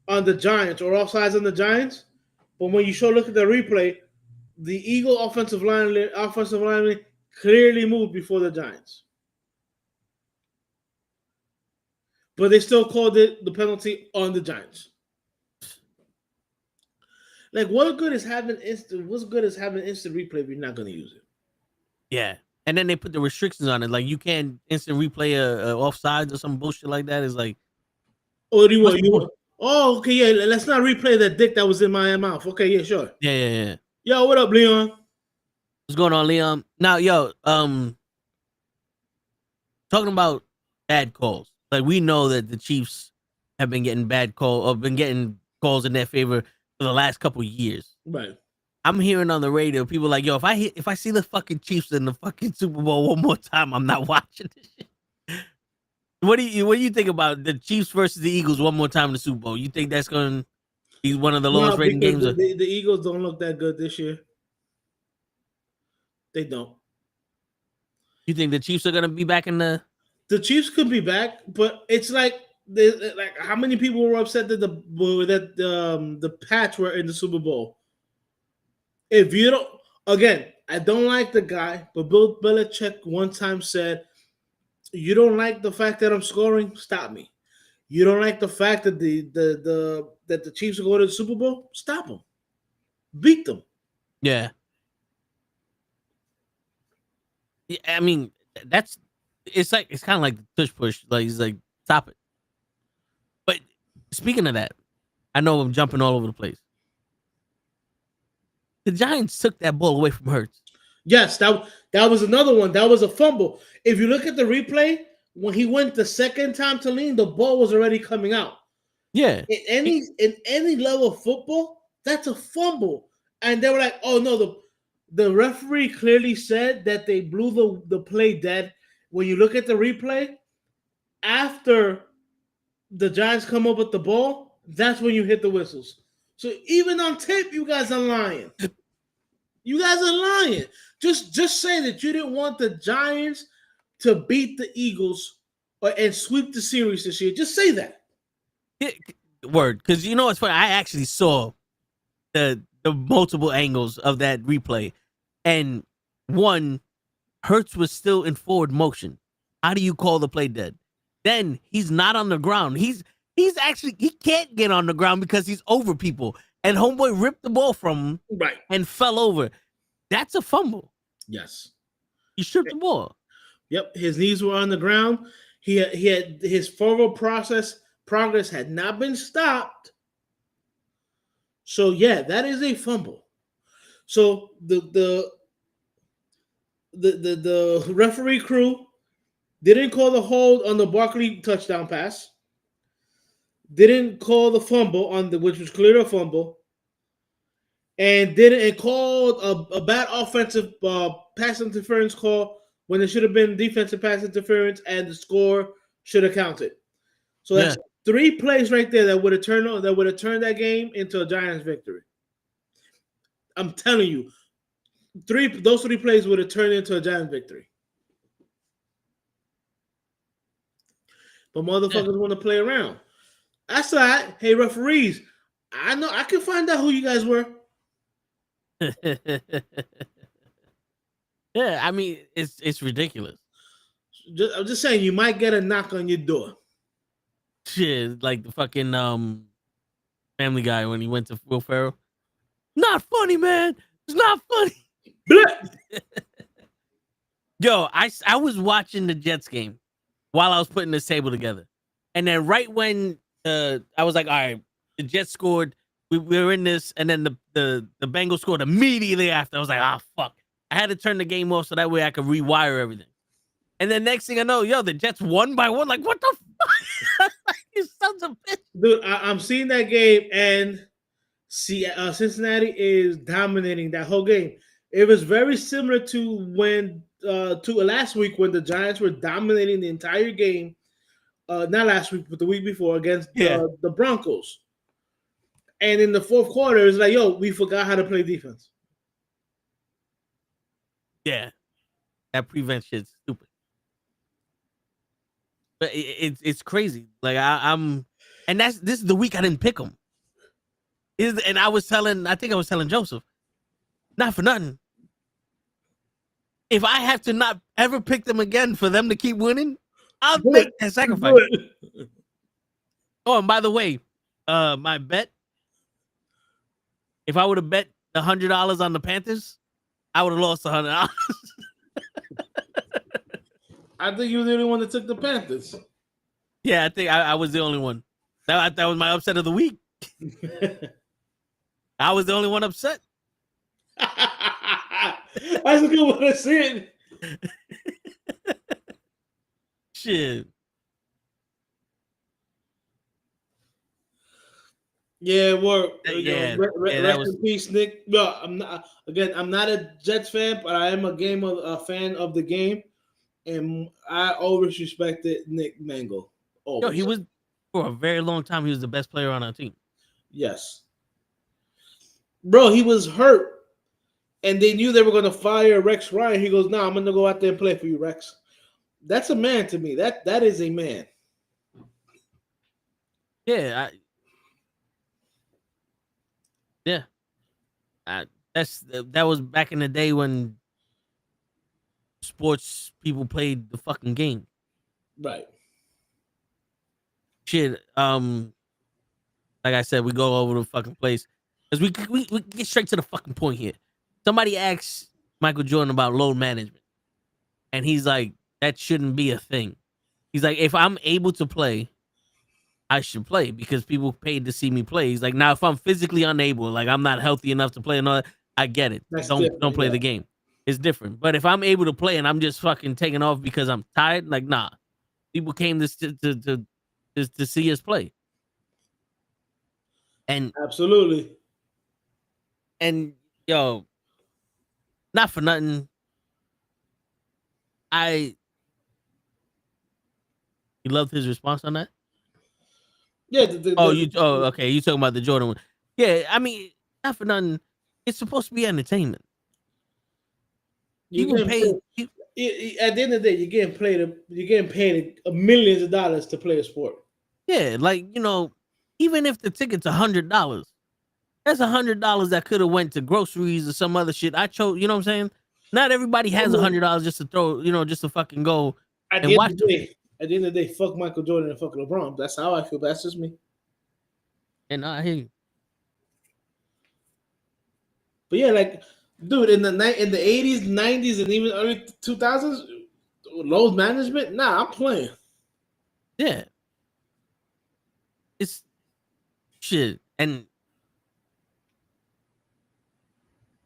on the Giants or offsides on the Giants. But when you look at the replay, the Eagle offensive lineman clearly moved before the Giants. But they still called it the penalty on the Giants. Like, what good is having instant replay if you're not going to use it? Yeah. And then they put the restrictions on it. Like, you can't instant replay a offsides or some bullshit like that. It's like, Or do you What's want? the You point? want? Oh, okay, yeah. Let's not replay that dick that was in my mouth. Okay, yeah, sure. Yeah. Yo, what up, Leon? What's going on, Leon? Now, yo, talking about bad calls. Like we know that the Chiefs have been getting been getting calls in their favor for the last couple years. Right. I'm hearing on the radio people like, yo, if I see the fucking Chiefs in the fucking Super Bowl one more time, I'm not watching this shit. What do you think about the Chiefs versus the Eagles one more time in the Super Bowl? You think that's going to be one of the lowest No, rating because games? the Eagles don't look that good this year. They don't. You think the Chiefs are going to be back in the? The Chiefs could be back, but it's like how many people were upset that the Pats were in the Super Bowl? If you don't, again, I don't like the guy, but Bill Belichick one time said, "You don't like the fact that I'm scoring? Stop me. You don't like the fact that the Chiefs are going to the Super Bowl? Stop them, beat them." Yeah. Yeah, I mean, it's kind of like the tush push. Like he's like, stop it. But speaking of that, I know I'm jumping all over the place. The Giants took that ball away from Hurts. Yes, that was another one. That was a fumble. If you look at the replay, when he went the second time to lean, the ball was already coming out. Yeah. In any level of football, that's a fumble. And they were like, "Oh no, the referee clearly said that they blew the play dead." When you look at the replay, after the Giants come up with the ball, that's when you hit the whistles. So even on tape, you guys are lying. You guys are lying. Just say that you didn't want the Giants to beat the Eagles and sweep the series this year. Just say that. Word, because you know what's funny? I actually saw the multiple angles of that replay, and one, Hurts was still in forward motion. How do you call the play dead? Then he's not on the ground. He's actually he can't get on the ground because he's over people. And homeboy ripped the ball from him Right. and fell over. That's a fumble. Yes. He stripped the ball. Yep. His knees were on the ground. He had his forward progress had not been stopped. So yeah, that is a fumble. So the referee crew didn't call the hold on the Barkley touchdown pass. Didn't call the fumble on which was clearly a fumble, and called a bad offensive pass interference call when it should have been defensive pass interference, and the score should have counted. So that's 3 plays right there that would have turned that game into a Giants victory. I'm telling you, those 3 plays would have turned into a Giants victory. But motherfuckers want to play around. That's all right. Hey, referees, I know I can find out who you guys were. Yeah, I mean, it's ridiculous. I'm just saying, you might get a knock on your door. Shit, like the fucking Family Guy when he went to Will Ferrell. Not funny, man. It's not funny. Yo, I was watching the Jets game while I was putting this table together, and then right when I was like, all right, the Jets scored. We were in this, and then the Bengals scored immediately after. I was like, ah, fuck. I had to turn the game off so that way I could rewire everything. And then next thing I know, yo, the Jets won by 1. Like, what the fuck? You sons of bitch. Dude, I'm seeing that game, and Cincinnati is dominating that whole game. It was very similar to last week when the Giants were dominating the entire game. Not last week, but the week before against the Broncos. And in the fourth quarter, it's like, yo, we forgot how to play defense. Yeah, that prevent shit's stupid. But it's crazy. Like I'm, and this is the week I didn't pick them. And I think I was telling Joseph, not for nothing. If I have to not ever pick them again for them to keep winning, I'll make that sacrifice. Oh, and by the way, my bet, if I would have bet $100 on the Panthers, I would have lost $100. I think you were the only one that took the Panthers. Yeah, I think I was the only one. That was my upset of the week. I was the only one upset. That's a good one to say it. Shit. Yeah, work. Yeah, Rest in peace, Nick. No, I'm not. Again, I'm not a Jets fan, but I am a fan of the game, and I always respected Nick Mangle. Always. Yo, he was for a very long time. He was the best player on our team. Yes, bro. He was hurt, and they knew they were going to fire Rex Ryan. He goes, "Nah, I'm going to go out there and play for you, Rex." That's a man to me. That is a man. Yeah, that was back in the day when sports people played the fucking game. Right. Shit. Like I said, we go over the fucking place because we get straight to the fucking point here. Somebody asks Michael Jordan about load management, and he's like, "That shouldn't be a thing." He's like, "If I'm able to play, I should play because people paid to see me play." He's like, "Now if I'm physically unable, like I'm not healthy enough to play and all that, I get it. Don't play the game. It's different. But if I'm able to play and I'm just fucking taking off because I'm tired, like nah, people came to see us play." And absolutely. And yo, not for nothing. You loved his response on that? Yeah. Okay. You talking about the Jordan one? Yeah. I mean, not for nothing. It's supposed to be entertainment. At the end of the day, you're getting paid millions of dollars to play a sport. Yeah, like even if the ticket's $100, that's $100 that could have went to groceries or some other shit. I chose, you know what I'm saying? Not everybody has $100 just to throw, just to fucking go and watch. At the end of the day, fuck Michael Jordan and fuck LeBron. That's how I feel. That's just me. And I hear you. But yeah, like, dude, in the 80s, 90s, and even early 2000s, load management. Nah, I'm playing. Yeah. It's shit. And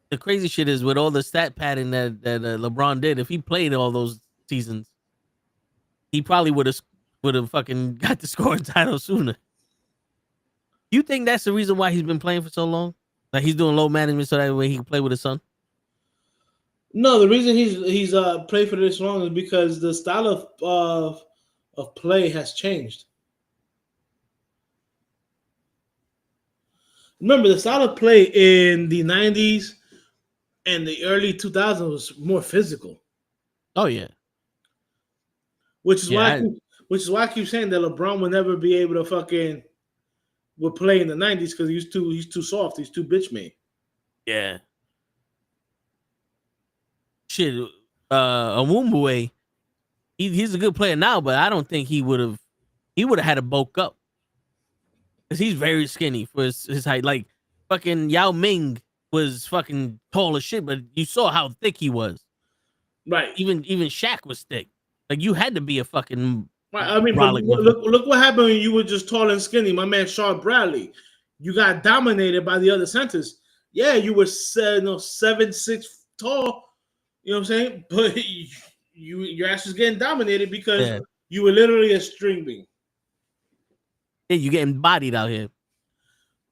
the crazy shit is with all the stat padding that LeBron did, if he played all those seasons, he probably would have fucking got the scoring title sooner. You think that's the reason why he's been playing for so long? Like he's doing load management so that way he can play with his son? No, the reason he's played for this long is because the style of play has changed. Remember, the style of play in the 90s and the early 2000s was more physical. Oh yeah. Which is why I keep saying that LeBron will never be able to fucking would play in the 90s because he's too soft, he's too bitch made. Yeah. Shit, Awumbuwe, he's a good player now, but I don't think he would have had to bulk up. Because he's very skinny for his height. Like fucking Yao Ming was fucking tall as shit, but you saw how thick he was. Right. Even Shaq was thick. Like you had to be a fucking right. I mean, look what happened when you were just tall and skinny. My man Sean Bradley, you got dominated by the other centers. Yeah, you were 7'6" tall. You know what I'm saying? But your ass was getting dominated because you were literally a string bean. Yeah, you getting bodied out here.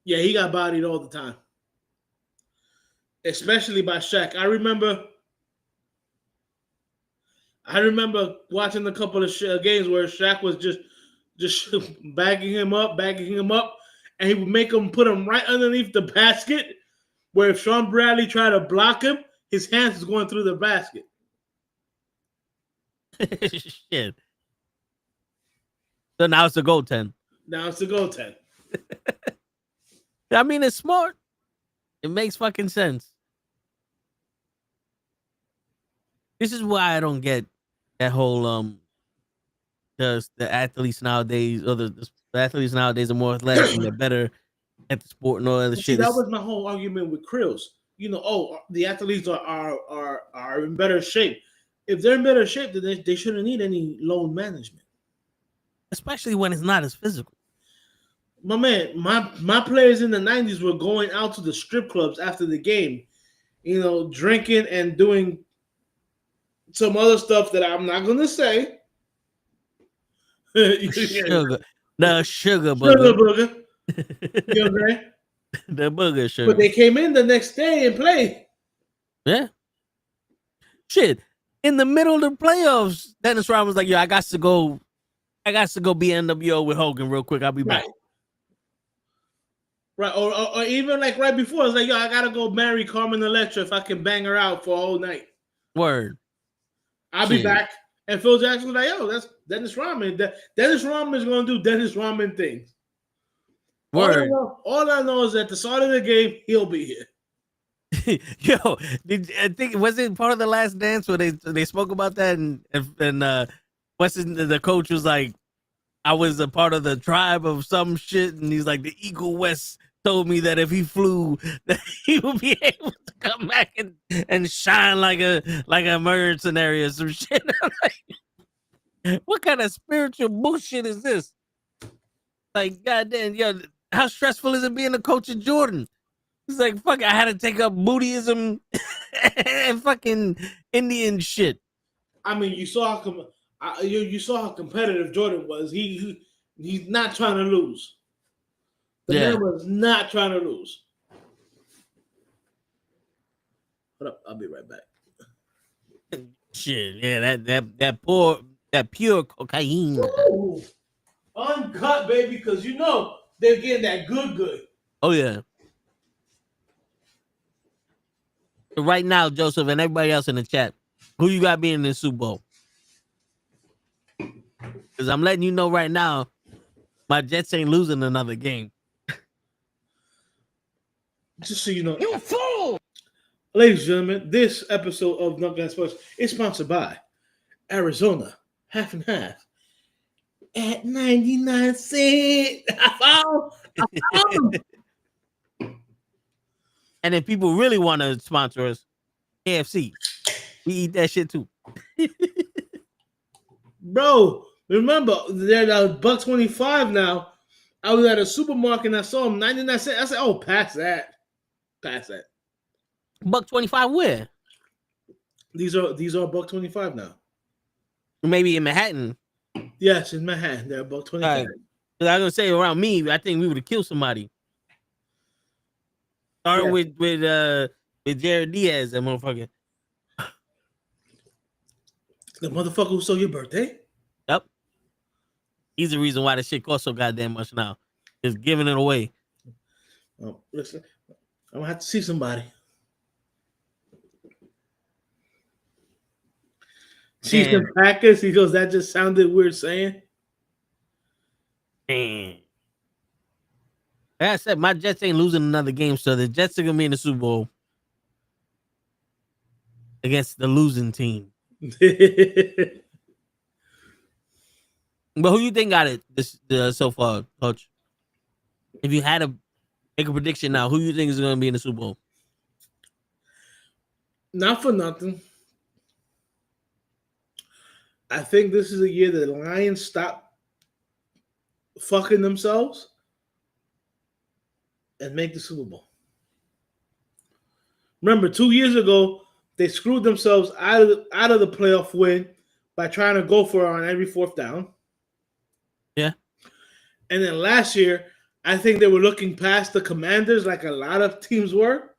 Yeah, he got bodied all the time. Especially by Shaq. I remember watching a couple of games where Shaq was just bagging him up, and he would make him put him right underneath the basket, where if Sean Bradley tried to block him, his hands was going through the basket. Shit. So now it's a goaltend. I mean, it's smart. It makes fucking sense. This is why I don't get that whole the athletes nowadays, or the athletes nowadays are more athletic and they're better at the sport and all other shit. That was my whole argument with Krills. The athletes are in better shape. If they're in better shape, then they shouldn't need any load management. Especially when it's not as physical. My man, my players in the 90s were going out to the strip clubs after the game, drinking and doing some other stuff that I'm not gonna say. Sugar. The sugar Sugar booger. booger. You know what I'm saying? The booger sugar. But they came in the next day and played. Yeah. Shit. In the middle of the playoffs, Dennis Rodman was like, yo, I got to go be NWO with Hogan real quick. I'll be back. Right. Or even like right before, it's like, yo, I gotta go marry Carmen Electra if I can bang her out for a whole night. Word. I'll be back. And Phil Jackson was like, yo, that's Dennis Rodman. Dennis Rodman is gonna do Dennis Rodman things. Word. All I know is at the start of the game, he'll be here. Yo, I think was it part of the Last Dance where they spoke about that and the coach was like, I was a part of the tribe of some shit, and he's like, the Eagle West told me that if he flew, that he would be able to come back and shine like a mercenary or some shit. I'm like, what kind of spiritual bullshit is this? Like, goddamn, yo, how stressful is it being a coach of Jordan? It's like, fuck, I had to take up Buddhism and fucking Indian shit. I mean, you saw how competitive Jordan was. He's not trying to lose. The man was not trying to lose. Hold up, I'll be right back. Shit, yeah, that pure cocaine. Ooh, uncut, baby, because they're getting that good. Oh yeah. Right now, Joseph, and everybody else in the chat, who you got being in the Super Bowl? Because I'm letting you know right now, my Jets ain't losing another game. Just so you know. You fool! Ladies and gentlemen, this episode of NuKKle HeDD Sports is sponsored by Arizona, half and half, at 99 cents. I found. And if people really want to sponsor us, KFC, we eat that shit too. Bro, remember, they're $1.25 now. I was at a supermarket and I saw them 99 cents. I said, oh, pass that. $1.25 where? These are $1.25 now. Maybe in Manhattan. Yes, in Manhattan, they're $1.25. Right. I was gonna say around me, I think we would have killed somebody. Starting with Jared Diaz, that motherfucker. The motherfucker who stole your birthday? Yep. He's the reason why this shit costs so goddamn much now. Just giving it away. Oh, listen, I'm gonna have to see somebody. Chiefs and Packers. He goes, that just sounded weird saying. Damn. Like I said, my Jets ain't losing another game, so the Jets are gonna be in the Super Bowl against the losing team. But who you think got it so far, Coach? If you had to make a prediction now, who you think is gonna be in the Super Bowl? Not for nothing. I think this is a year that the Lions stop fucking themselves and make the Super Bowl. Remember, 2 years ago, they screwed themselves out of the playoff win by trying to go for it on every fourth down. Yeah. And then last year, I think they were looking past the Commanders like a lot of teams were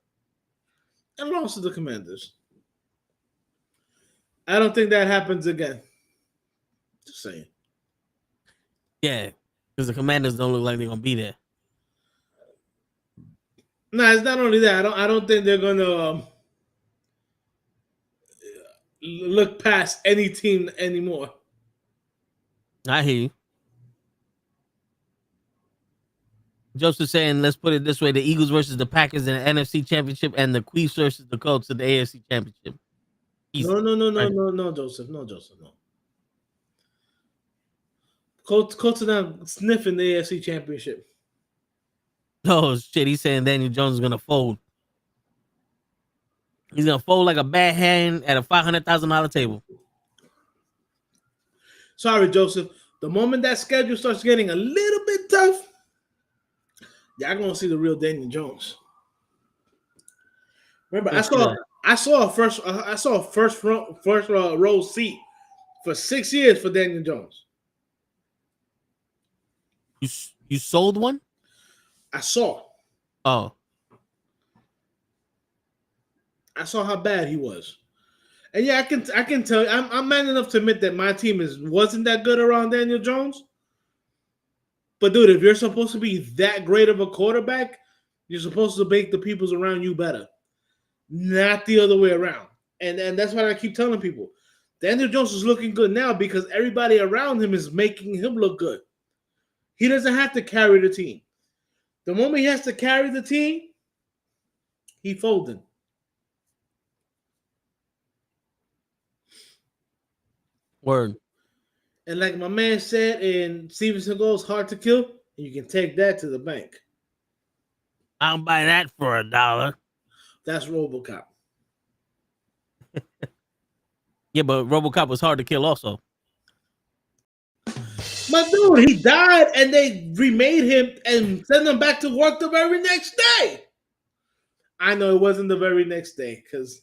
and lost to the Commanders. I don't think that happens again. Just saying. Yeah, because the Commanders don't look like they're gonna be there. No, it's not only that. I don't think they're gonna look past any team anymore. I hear you. Joseph saying, let's put it this way: the Eagles versus the Packers in the NFC Championship, and the Chiefs versus the Colts in the AFC Championship. Easy. No, Joseph. No. Colts are not sniffing the AFC Championship. Oh shit! He's saying Daniel Jones is gonna fold. He's gonna fold like a bad hand at a $500,000 table. Sorry, Joseph. The moment that schedule starts getting a little bit tough, Y'all gonna see the real Daniel Jones. Remember, For sure. I saw a first row seat for 6 years for Daniel Jones. You sold one? I saw Oh, how bad he was, and yeah, I can tell. I'm man enough to admit that my team wasn't that good around Daniel Jones. But dude, if you're supposed to be that great of a quarterback, you're supposed to make the peoples around you better, not the other way around. And that's what I keep telling people. Daniel Jones is looking good now because everybody around him is making him look good. He doesn't have to carry the team. The moment he has to carry the team, he folding. word. And like my man said in Stevenson Goes Hard to Kill, you can take that to the bank. I'll buy that for $1. That's RoboCop. Yeah, but RoboCop was hard to kill also. My dude, he died and they remade him and sent him back to work the very next day. I know it wasn't the very next day because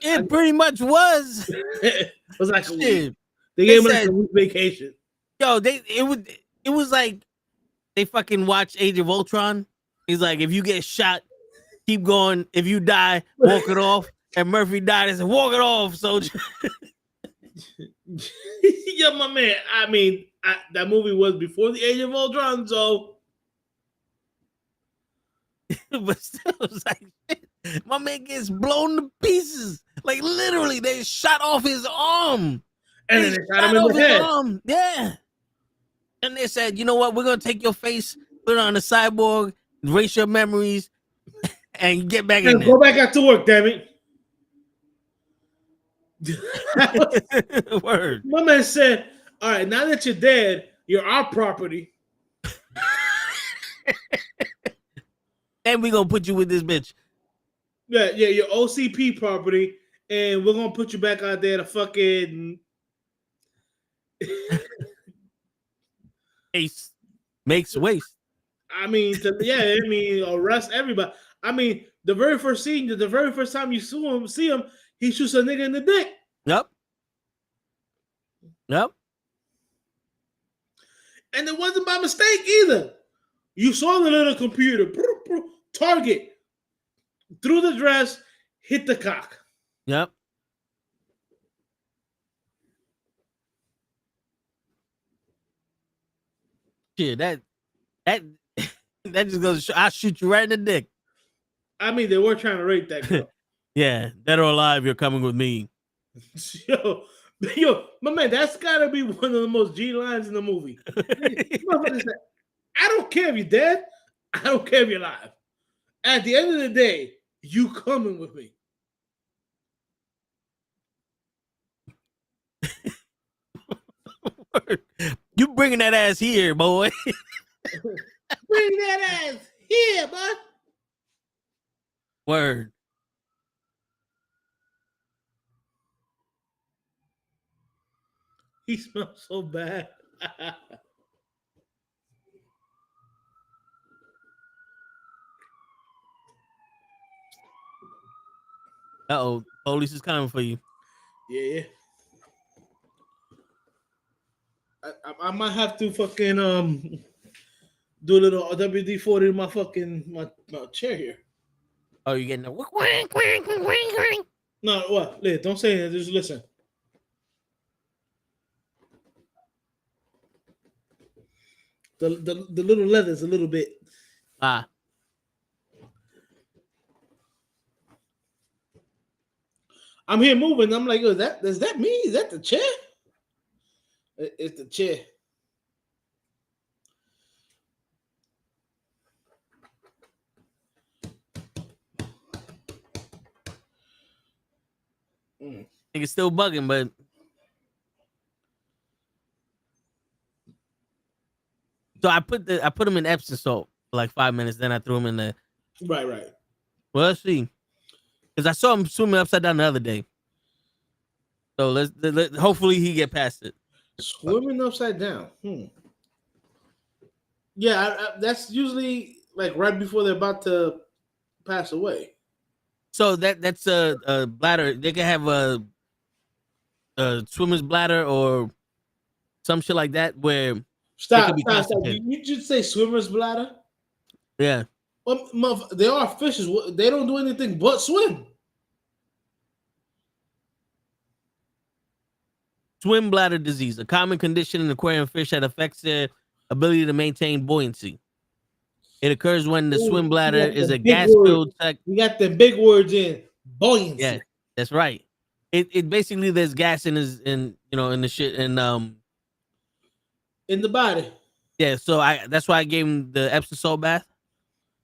It pretty much was. it was like a week. Shit. They gave him like a week vacation. Yo, it was like they fucking watch Age of Ultron. He's like, if you get shot, keep going. If you die, walk it off. And Murphy died and said, walk it off, soldier. Yeah, my man. I mean, that movie was before the Age of Ultron, so. But still, it's like, shit. My man gets blown to pieces. Like, literally, they shot off his arm. And then they shot him in the head. Arm. Yeah. And they said, you know what? We're going to take your face, put it on a cyborg, erase your memories, and get back in there. Go back out to work, damn it. Word. My man said, all right, now that you're dead, you're our property. And we're going to put you with this bitch. Yeah, your OCP property, and we're going to put you back out there to fucking... Ace makes waste. I mean, arrest everybody. I mean, the very first time you see him, he shoots a nigga in the dick. Yep. And it wasn't by mistake either. You saw the little computer, target, through the dress, hit the cock. Yep. Shit, that just goes to show, I'll shoot you right in the dick. I mean, they were trying to rape that girl. Yeah, dead or alive, you're coming with me. Yo, my man, that's gotta be one of the most G lines in the movie. I don't care if you're dead. I don't care if you're alive. At the end of the day, you coming with me. You bringing that ass here, boy. Bring that ass here, boy. Word. He smells so bad. Uh-oh, police is coming for you. Yeah. I might have to fucking do a little WD-40 in my chair here. Oh, you're getting a No, what? Don't say anything. Just listen. The little leather's a little bit. Ah. I'm here moving. I'm like, is that me? Is that the chair? It's the chair. I think it's still bugging, but so I put them in Epsom salt for like 5 minutes, then I threw them in the Right. Well, let's see, because I saw him swimming upside down the other day. So let's hopefully he get past it. Swimming upside down. Yeah, that's usually like right before they're about to pass away. So that's a bladder. They can have a swimmer's bladder or some shit like that where they Stop, can be stop, stop. constipated. You just say swimmer's bladder? Yeah. Well, they are fishes. They don't do anything but swim. Swim bladder disease, a common condition in aquarium fish that affects their ability to maintain buoyancy. It occurs when the swim bladder is a gas-filled sac. You got the big words in buoyancy. Yeah, that's right. It basically there's gas in the shit and in the body. Yeah, so that's why I gave him the Epsom salt bath.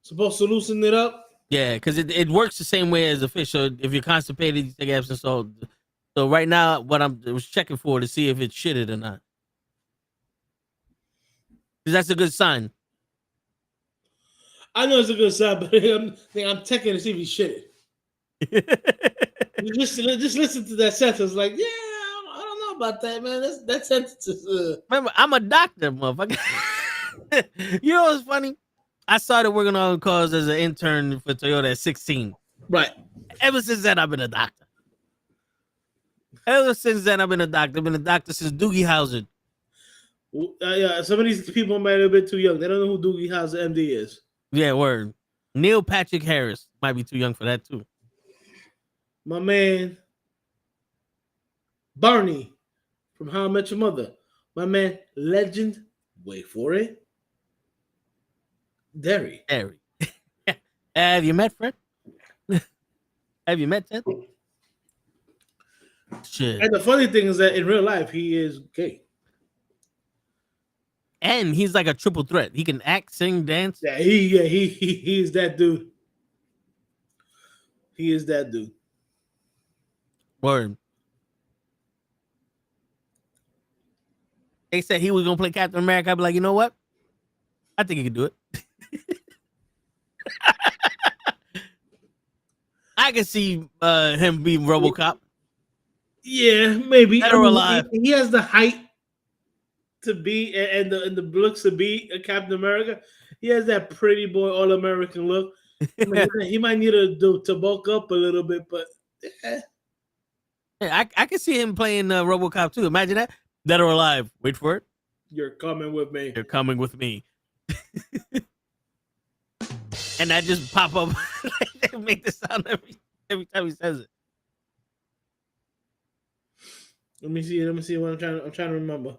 Supposed to loosen it up. Yeah, because it works the same way as a fish. So if you're constipated, you take Epsom salt. So right now, what I was checking for to see if it's shitted or not, because that's a good sign. I know it's a good sign, but I'm checking to see if he shit it. just listen to that sentence, like, yeah, I don't know about that, man. That sentence is. Remember, I'm a doctor, motherfucker. You know what's funny? I started working on cars as an intern for Toyota at 16. Right. Ever since then, I've been a doctor. I've been a doctor since Doogie Howser. Yeah, some of these people might have been too young. They don't know who Doogie Howser MD is. Yeah, word. Neil Patrick Harris might be too young for that too. My man, Barney from How I Met Your Mother. My man, legend. Wait for it. Derry. Have you met Fred? Have you met Ted? Shit. And the funny thing is that in real life, he is gay. And he's like a triple threat. He can act, sing, dance. Yeah, he is that dude. He is that dude. Word. They said he was gonna play Captain America. I'd be like, you know what? I think he could do it. I can see him being RoboCop. Yeah, maybe. Dead or alive. He has the height to be and the looks to be a Captain America. He has that pretty boy all American look. He might need to bulk up a little bit, but yeah. Yeah, I can see him playing RoboCop too. Imagine that. Dead or alive. Wait for it. You're coming with me. You're coming with me. And that just pop up. They make the sound every time he says it. Let me see what I'm trying to remember.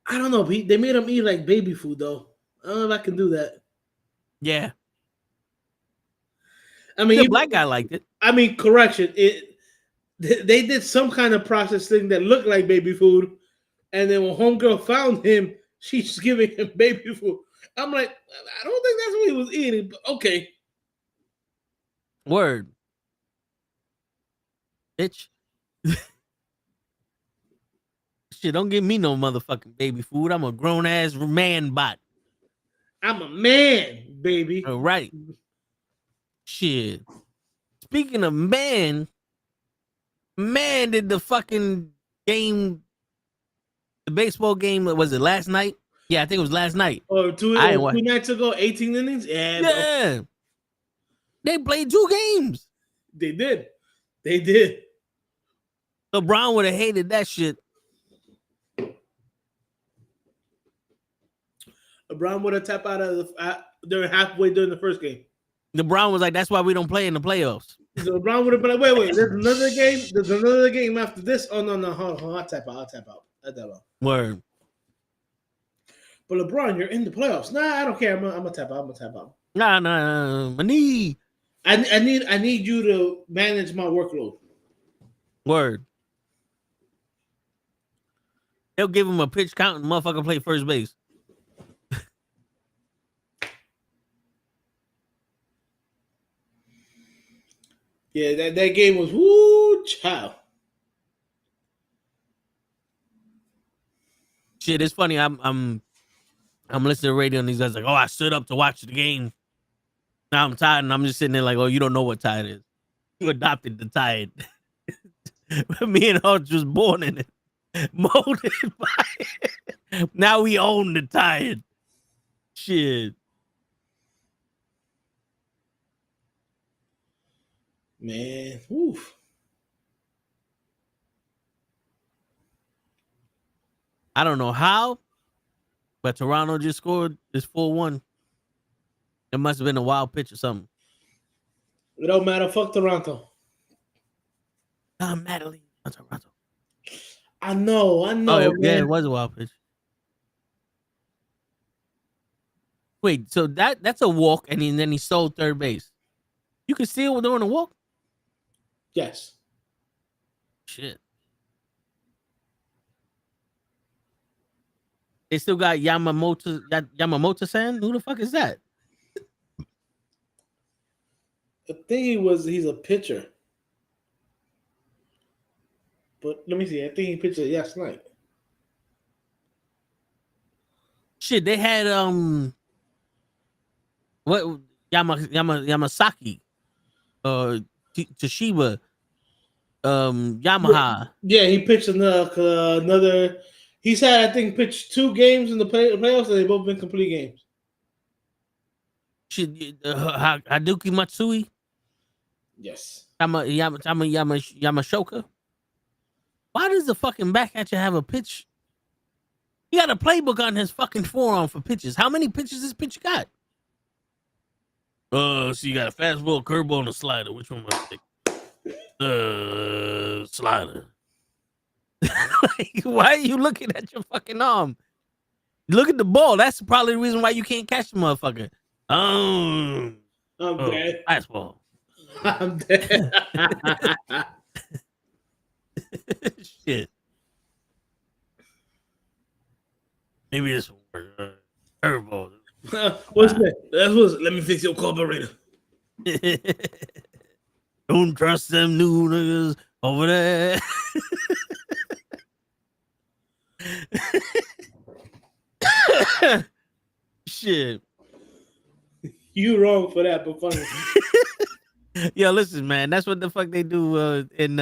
I don't know. They made him eat like baby food though. I don't know if I can do that. Yeah. I mean, the black guy liked it. I mean, correction. They did some kind of process thing that looked like baby food, and then when homegirl found him, she's giving him baby food. I'm like, I don't think that's what he was eating, but okay. Word. Bitch. Shit, don't give me no motherfucking baby food. I'm a grown ass man bot. I'm a man, baby. All right. Shit. Speaking of man did the fucking game, the baseball game, was it last night? Yeah, I think it was last night. Oh, two nights ago, 18 innings? Yeah. Yeah. They played 2 games. They did. LeBron would have hated that shit. LeBron would have tapped out during halfway during the first game. LeBron was like, that's why we don't play in the playoffs. So LeBron would have been like, wait, there's another game. There's another game after this. Oh, no, hold on. I'll tap out. Word. But LeBron, you're in the playoffs. Nah, I don't care. I'm gonna tap out. Nah, my knee. I need you to manage my workload. Word. They'll give him a pitch count and motherfucker play first base. Yeah, that game was woo child. Shit, it's funny. I'm listening to the radio and these guys like, oh, I stood up to watch the game. Now I'm tired and I'm just sitting there like, oh, you don't know what tired is. You adopted the tired. Me and Hutch was born in it. Molded by now we own the tired. Shit. Man, oof. I don't know how, but Toronto just scored this 4-1. It must have been a wild pitch or something. It don't matter. Fuck Toronto. Madeline. Toronto. I know. Oh, man. yeah, it was a wild pitch. Wait, so that's a walk, and then he stole third base. You can steal during a walk? Yes. Shit. They still got Yamamoto-san? Who the fuck is that? I think he's a pitcher. But let me see. I think he pitched it last night. Shit, they had what Yamasaki, Toshiba, Yamaha. Yeah, he pitched another. He's had, I think, pitched 2 games in the playoffs, and they've both been complete games. Shit, Haduki Matsui, Yes. Yamashoka. Why does the fucking back catcher have a pitch? He got a playbook on his fucking forearm for pitches. How many pitches this pitcher got? So you got a fastball, curveball, and a slider. Which one must I take? Slider. Like, why are you looking at your fucking arm? Look at the ball. That's probably the reason why you can't catch the motherfucker. I'm dead. Fastball. I'm dead. Shit. Maybe this will work. Curveball. What's that? Let me fix your carburetor. Don't trust them new niggas over there. Shit. You wrong for that, but funny. Yo, listen, man. That's what the fuck they do in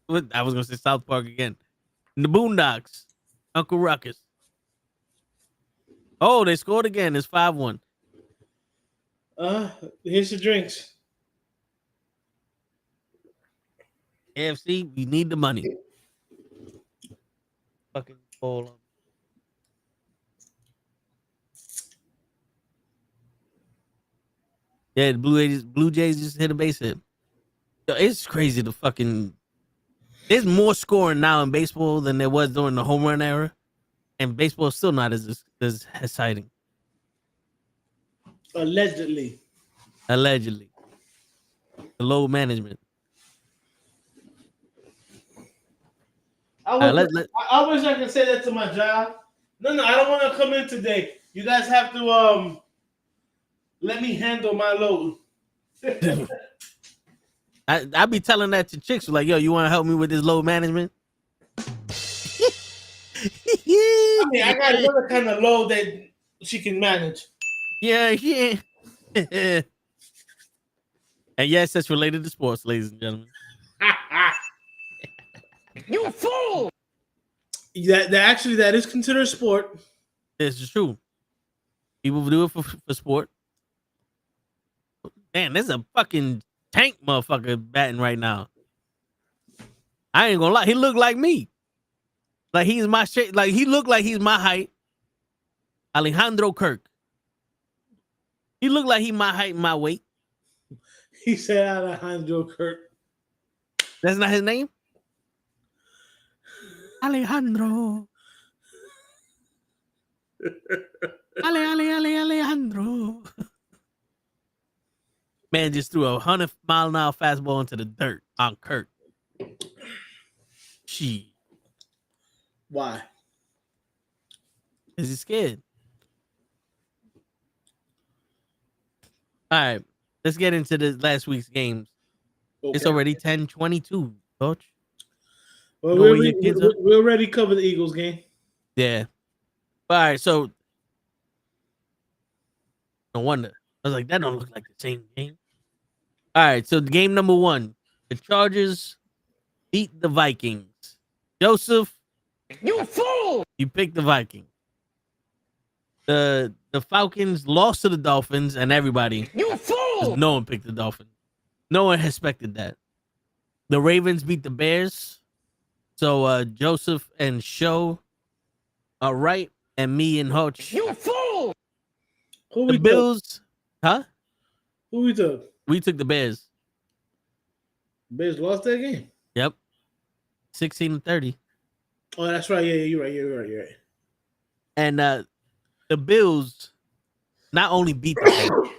what I was gonna say South Park again. In the Boondocks. Uncle Ruckus. Oh, they scored again. It's 5-1. Here's the drinks. AFC, we need the money. Fucking hold on. Yeah, the Blue Jays just hit a base hit. Yo, it's crazy to fucking. There's more scoring now in baseball than there was during the home run era, and baseball is still not as exciting. Allegedly. The load management. I wish I could say that to my job. No, I don't want to come in today. You guys have to let me handle my load. I be telling that to chicks like, yo, you want to help me with this load management? I mean, I got another kind of load that she can manage. Yeah. And yes, that's related to sports, ladies and gentlemen. You fool! That is considered sport. This is true. People do it for sport. Man, there's a fucking tank motherfucker batting right now. I ain't gonna lie. He looked like me. Like he's my shit. Like he looked like he's my height. Alejandro Kirk. He looked like he my height and my weight. He said Alejandro Kirk. That's not his name? Alejandro. Alejandro. Man just threw a 100-mile-an-hour fastball into the dirt on Kirk. Gee. Why? Is he scared? All right. Let's get into the last week's games. Okay. It's already 10:22, coach. Well, we already covered the Eagles game. Yeah. All right, so no wonder. I was like, that don't look like the same game. All right, so game number 1. The Chargers beat the Vikings Joseph, You fool! you picked the Vikings. The Falcons lost to the Dolphins, and everybody, You fool! no one picked the Dolphins. No one expected that. The Ravens beat the Bears. So Joseph and Show are right, and me and Hutch. You fool! Who The we Bills, took? Who we took? we took the Bears. Bears lost that game. Yep. 16-30. Oh, that's right. Yeah, you're right. And the Bills not only beat the Panthers,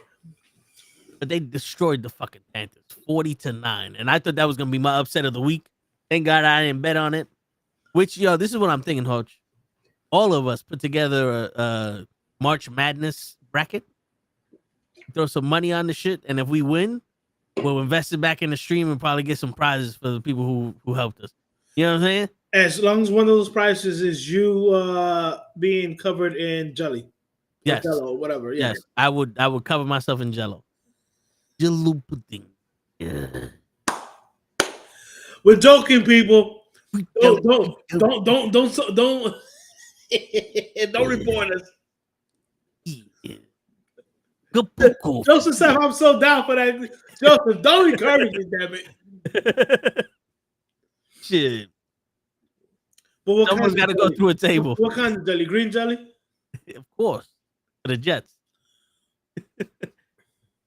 but they destroyed the fucking Panthers 40-9. And I thought that was gonna be my upset of the week. Thank God I didn't bet on it. Which, this is what I'm thinking, Hodge. All of us put together a March Madness bracket. Throw some money on the shit, and if we win, we'll invest it back in the stream and probably get some prizes for the people who helped us. You know what I'm saying? As long as one of those prizes is you being covered in jelly. Yes. Jello, whatever. Yeah. Yes. I would cover myself in Jello. Jello pudding. Yeah. We're joking, people. Don't don't report us. Yeah. Joseph said, "I'm so down for that." Joseph, don't encourage me, damn it. Shit. But what Someone's got to go through a table. What kind of jelly? Green jelly? Of course. For the Jets.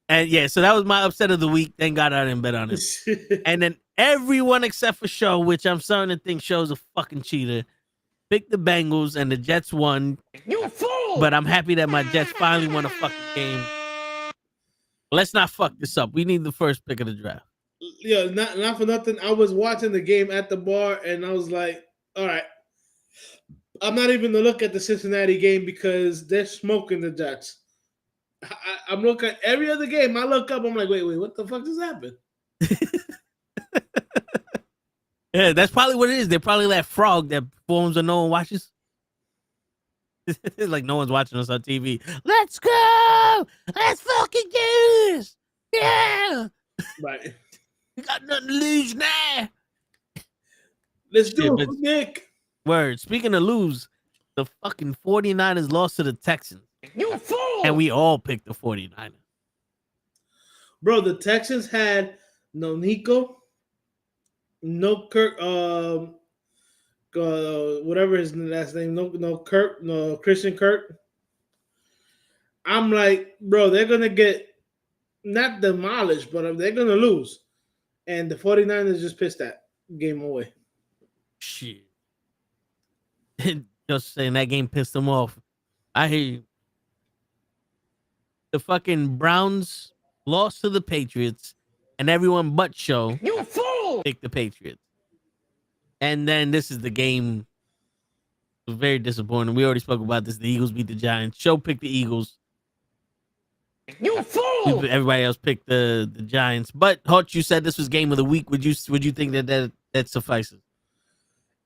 And yeah, so that was my upset of the week. Thank God I didn't bet on it. And then everyone except for Show, which I'm starting to think Show's a fucking cheater, picked the Bengals and the Jets won. You fool! But I'm happy that my Jets finally won a fucking game. Let's not fuck this up. We need the first pick of the draft. Yeah, not for nothing. I was watching the game at the bar and I was like, all right, I'm not even gonna look at the Cincinnati game because they're smoking the Jets. I'm looking at every other game. I look up, I'm like, wait, what the fuck just happened? Yeah, that's probably what it is. They're probably that frog that performs when no one watches. It's like no one's watching us on TV. Let's go! Let's fucking do this! Yeah! Right. We got nothing to lose now. Let's do Yeah, it, Nick. Word. Speaking of lose, the fucking 49ers lost to the Texans. You fool! And we all picked the 49ers. Bro, the Texans had no Nico, no Kirk, whatever his last name, no Kirk, no Christian Kirk. I'm like, bro, they're gonna get not demolished, but they're gonna lose. And the 49ers just pissed that game away. Shit. Just saying that game pissed them off. I hear you. The fucking Browns lost to the Patriots, and everyone but Show You fool! picked the Patriots. And then this is the game. It was very disappointing. We already spoke about this. The Eagles beat the Giants. Show picked the Eagles. You fool! Everybody else picked the Giants. But Hutch, you said this was game of the week. Would you think that suffices?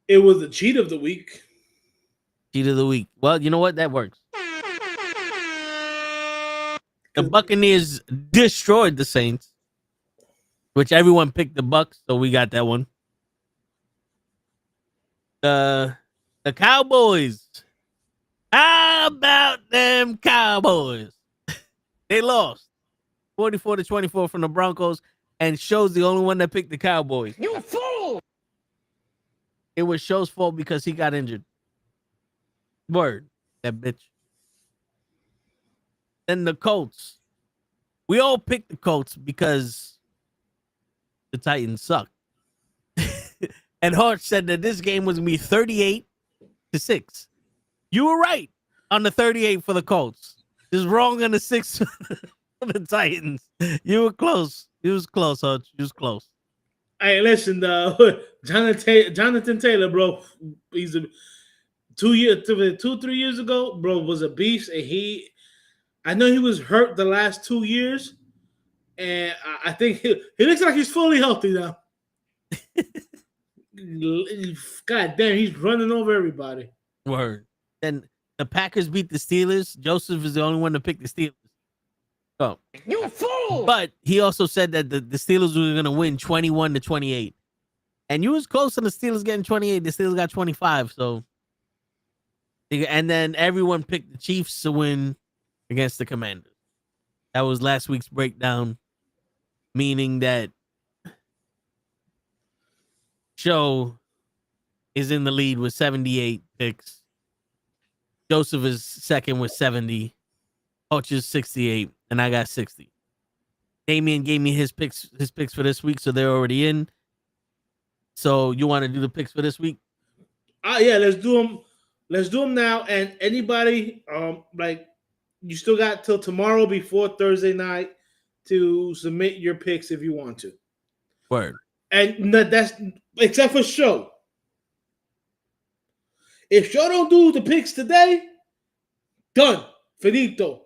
It was the cheat of the week. Cheat of the week. Well, you know what? That works. The Buccaneers destroyed the Saints, which everyone picked the Bucks, so we got that one. The Cowboys. How about them Cowboys? They lost 44-24 from the Broncos, and Show's the only one that picked the Cowboys. You fool! It was Show's fault because he got injured. Word, that bitch. Then the Colts. We all picked the Colts because the Titans suck. And Hart said that this game was going to be 38-6. You were right on the 38 for the Colts. Just wrong on the 6 for the Titans. You were close. You was close, Hart. You was close. Hey, listen, Jonathan Taylor, bro, he's a 3 years ago, bro, was a beast, and I know he was hurt the last 2 years, and I think he looks like he's fully healthy now. God damn, he's running over everybody. Word. And the Packers beat the Steelers. Joseph is the only one to pick the Steelers. Oh. You fool! But he also said that the Steelers were going to win 21-28. And you was close to the Steelers getting 28. The Steelers got 25. So, and then everyone picked the Chiefs to win against the Commanders. That was last week's breakdown, meaning that Show is in the lead with 78 picks. Joseph is second with 70. Hutch is 68, and I got 60. Damien gave me his picks for this week, so they're already in. So you want to do the picks for this week? Yeah, let's do them. Let's do them now. And anybody, like, you still got till tomorrow before Thursday night to submit your picks if you want to. Word. And that's except for Show. If Show don't do the picks today, done. Finito.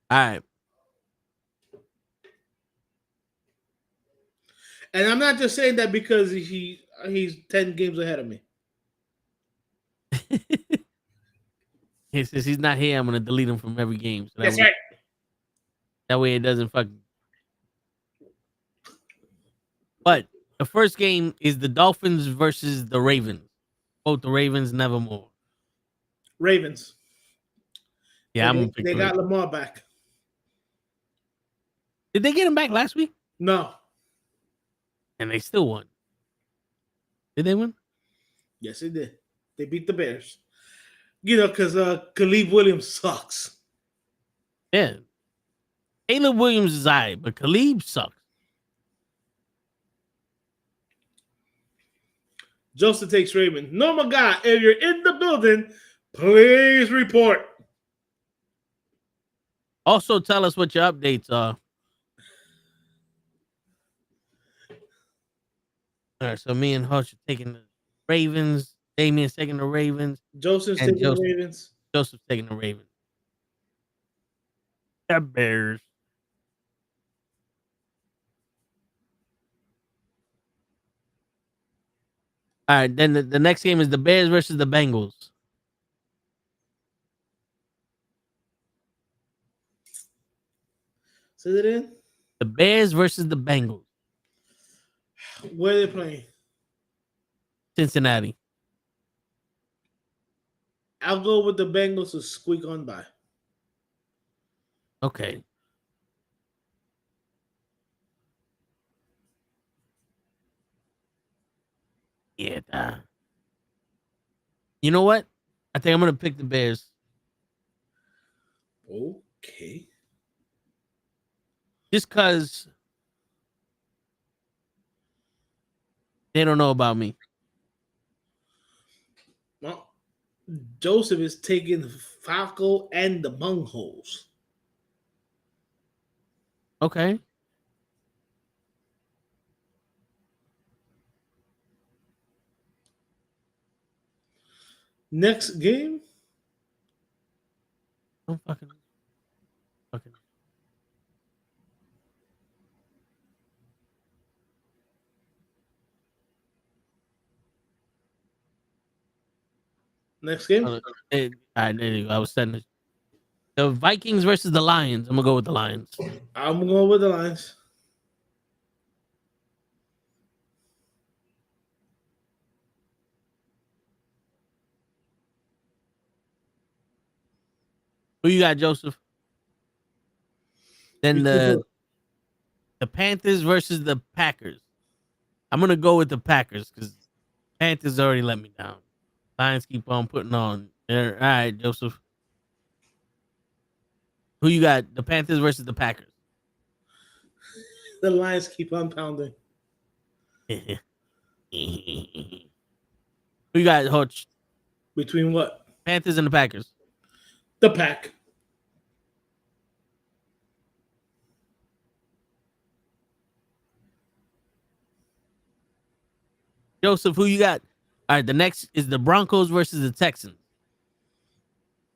All right. And I'm not just saying that because he's 10 games ahead of me. Since he's not here, I'm gonna delete him from every game. So That's right. That way it doesn't fucking. But the first game is the Dolphins versus the Ravens. Both the Ravens, nevermore. Ravens. Yeah, they got Lamar back. Did they get him back last week? No. And they still won. Did they win? Yes, they did. They beat the Bears. You know, because Khalif Williams sucks. Yeah. Caleb Williams is all right, but Khalib sucks. Joseph takes Raven. No, my God, if you're in the building, please report. Also, tell us what your updates are. All right, so me and Hutch are taking the Ravens. Damien's taking the Ravens. Joseph's taking the Ravens. Joseph's taking the Ravens. The Bears. All right, then the next game is the Bears versus the Bengals. Say that in. The Bears versus the Bengals. Where are they playing? Cincinnati. I'll go with the Bengals to squeak on by. Okay. Yeah. You know what? I think I'm going to pick the Bears. Okay. Just because they don't know about me. Well, Joseph is taking Falco and the Bungholes. Okay. Next game. Don't fucking. Next game. All right, there you go. I was sending it. The Vikings versus the Lions. I'm gonna go with the Lions. I'm going with the Lions. Who you got, Joseph? Then the Panthers versus the Packers. I'm gonna go with the Packers because Panthers already let me down. Lions keep on putting on. All right, Joseph. Who you got? The Panthers versus the Packers. The Lions keep on pounding. Who you got, Hutch? Between what? Panthers and the Packers. The Pack. Joseph, who you got? All right, the next is the Broncos versus the Texans.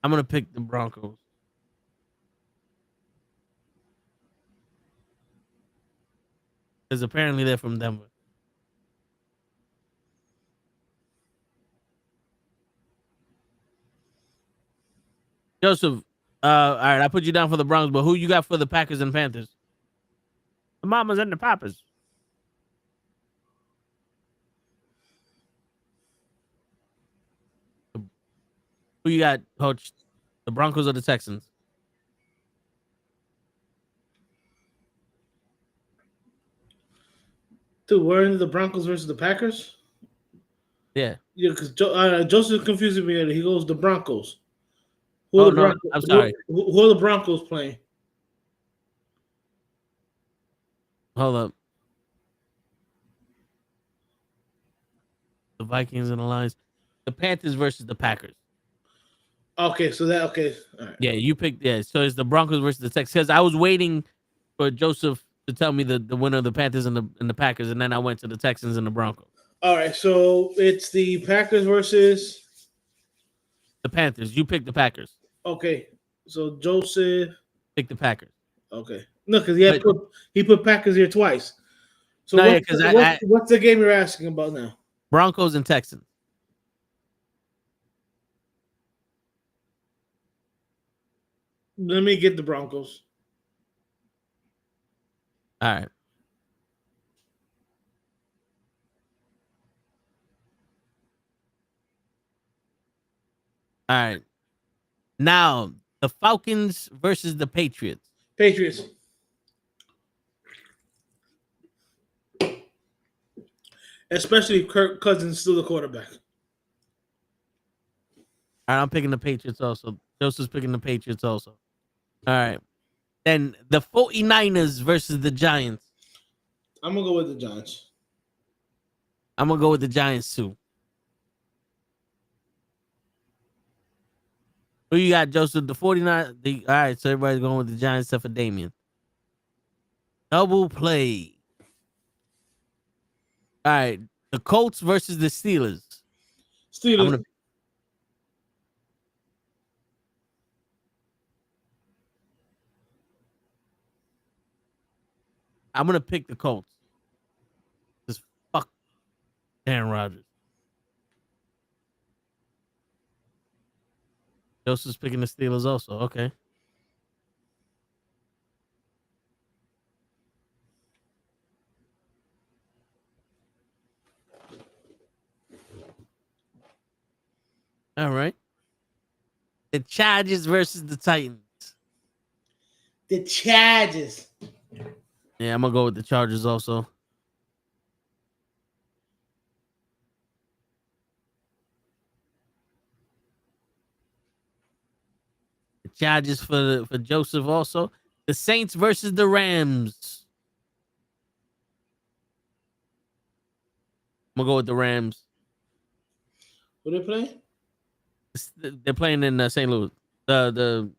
I'm going to pick the Broncos. Because apparently they're from Denver. Joseph, all right, I put you down for the Broncos, but who you got for the Packers and Panthers? The Mamas and the Papas. Who you got, Coach? The Broncos or the Texans? Dude, we're in the Broncos versus the Packers. Yeah. Yeah, because Joseph confusing me. He goes the Broncos. Who are Oh the no, Broncos? I'm sorry. Who are the Broncos playing? Hold up. The Vikings and the Lions. The Panthers versus the Packers. Okay, so that okay. All right. Yeah, you picked. Yeah, so it's the Broncos versus the Texans. Because I was waiting for Joseph to tell me the winner of the Panthers and the Packers, and then I went to the Texans and the Broncos. All right, so it's the Packers versus. The Panthers. You picked the Packers. Okay, so Joseph. Pick the Packers. Okay, no, because he put Packers here twice. So No, yeah, what's, 'cause what's the game you're asking about now? Broncos and Texans. Let me get the Broncos. All right. All right. Now, the Falcons versus the Patriots. Patriots. Especially if Kirk Cousins still the quarterback. All right, I'm picking the Patriots also. Joseph's picking the Patriots also. All right. Then the 49ers versus the Giants. I'm gonna go with the Giants. I'm going to go with the Giants too. Who you got, Joseph? The 49ers. All right, so everybody's going with the Giants except for Damien. Double play. All right. The Colts versus the Steelers. Steelers. I'm gonna pick the Colts. Just fuck Aaron Rodgers. Joseph's picking the Steelers also. Okay. All right. The Chargers versus the Titans. The Chargers. Yeah, I'm gonna go with the Chargers also. The Chargers for Joseph also. The Saints versus the Rams. I'm gonna go with the Rams. Who they playing? They're playing in St. Louis. The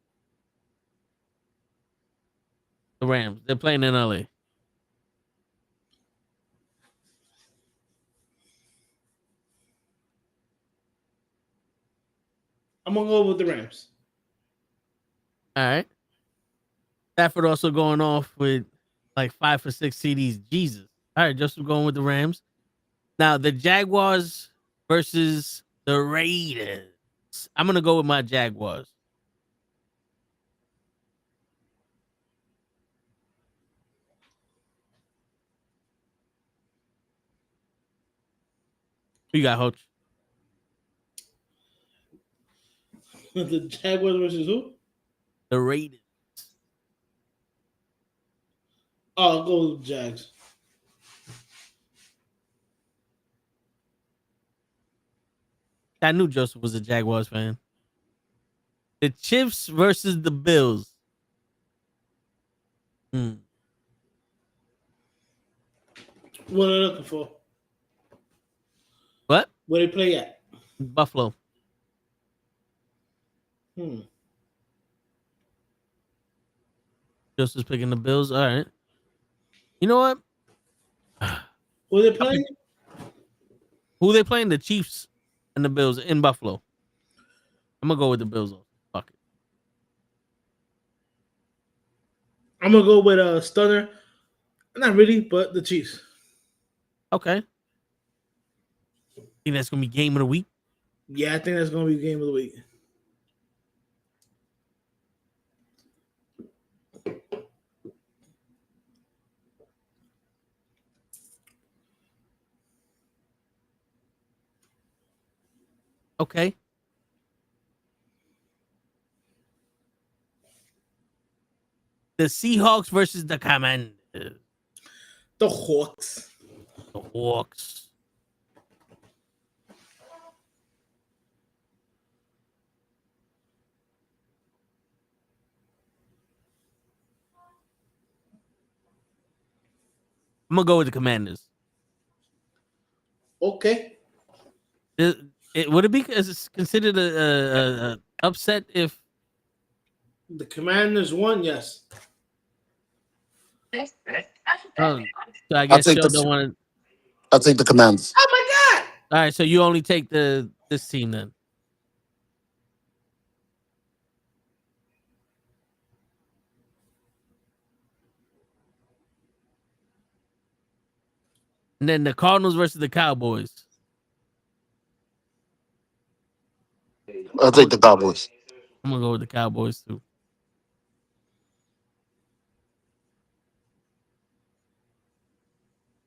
Rams. They're playing in LA. I'm gonna go with the Rams. All right. Stafford also going off with like 5 for 6 CDs. Jesus. All right, Joseph going with the Rams. Now the Jaguars versus the Raiders. I'm gonna go with my Jaguars. Who you got, Hoach? The Jaguars versus who? The Raiders. Oh, I'll go with Jags. I knew Joseph was a Jaguars fan. The Chiefs versus the Bills. What are they looking for? What? Where they play at? Buffalo. Joseph's picking the Bills. All right. You know what? Who they playing? Who they playing? The Chiefs and the Bills in Buffalo. I'm gonna go with the Bills. Fuck it. I'm gonna go with Stunner. Not really, but the Chiefs. Okay. Think that's gonna be game of the week. Yeah, I think that's gonna be game of the week. Okay. The Seahawks versus the Commanders. The Hawks. The Hawks. I'm gonna go with the Commanders. Okay. Would it be considered a upset if The Commanders won? Yes. so I guess take you the- don't want to. I'll take the Commanders. Oh my God. All right, so you only take this team then. And then the Cardinals versus the Cowboys. I'll take the Cowboys. I'm gonna go with the Cowboys too.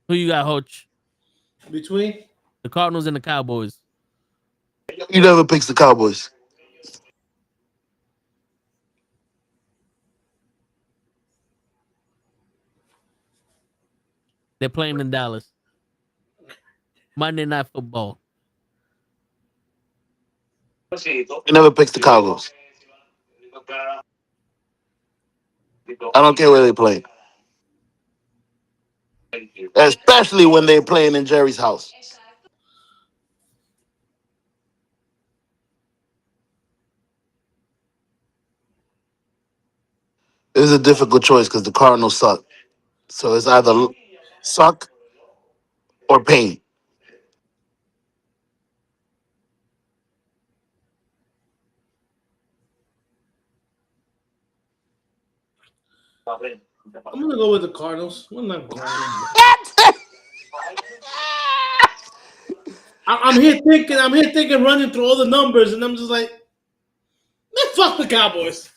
Who you got, Hoach? Between? The Cardinals and the Cowboys. You never picks the Cowboys. They're playing in Dallas. Monday Night Football. You never picks the Cowboys. I don't care where they play. Especially when they're playing in Jerry's house. It is a difficult choice because the Cardinals suck. So it's either suck or pain. I'm gonna go with the Cardinals. I'm not going. I'm here thinking, running through all the numbers, and I'm just like, man, fuck the Cowboys.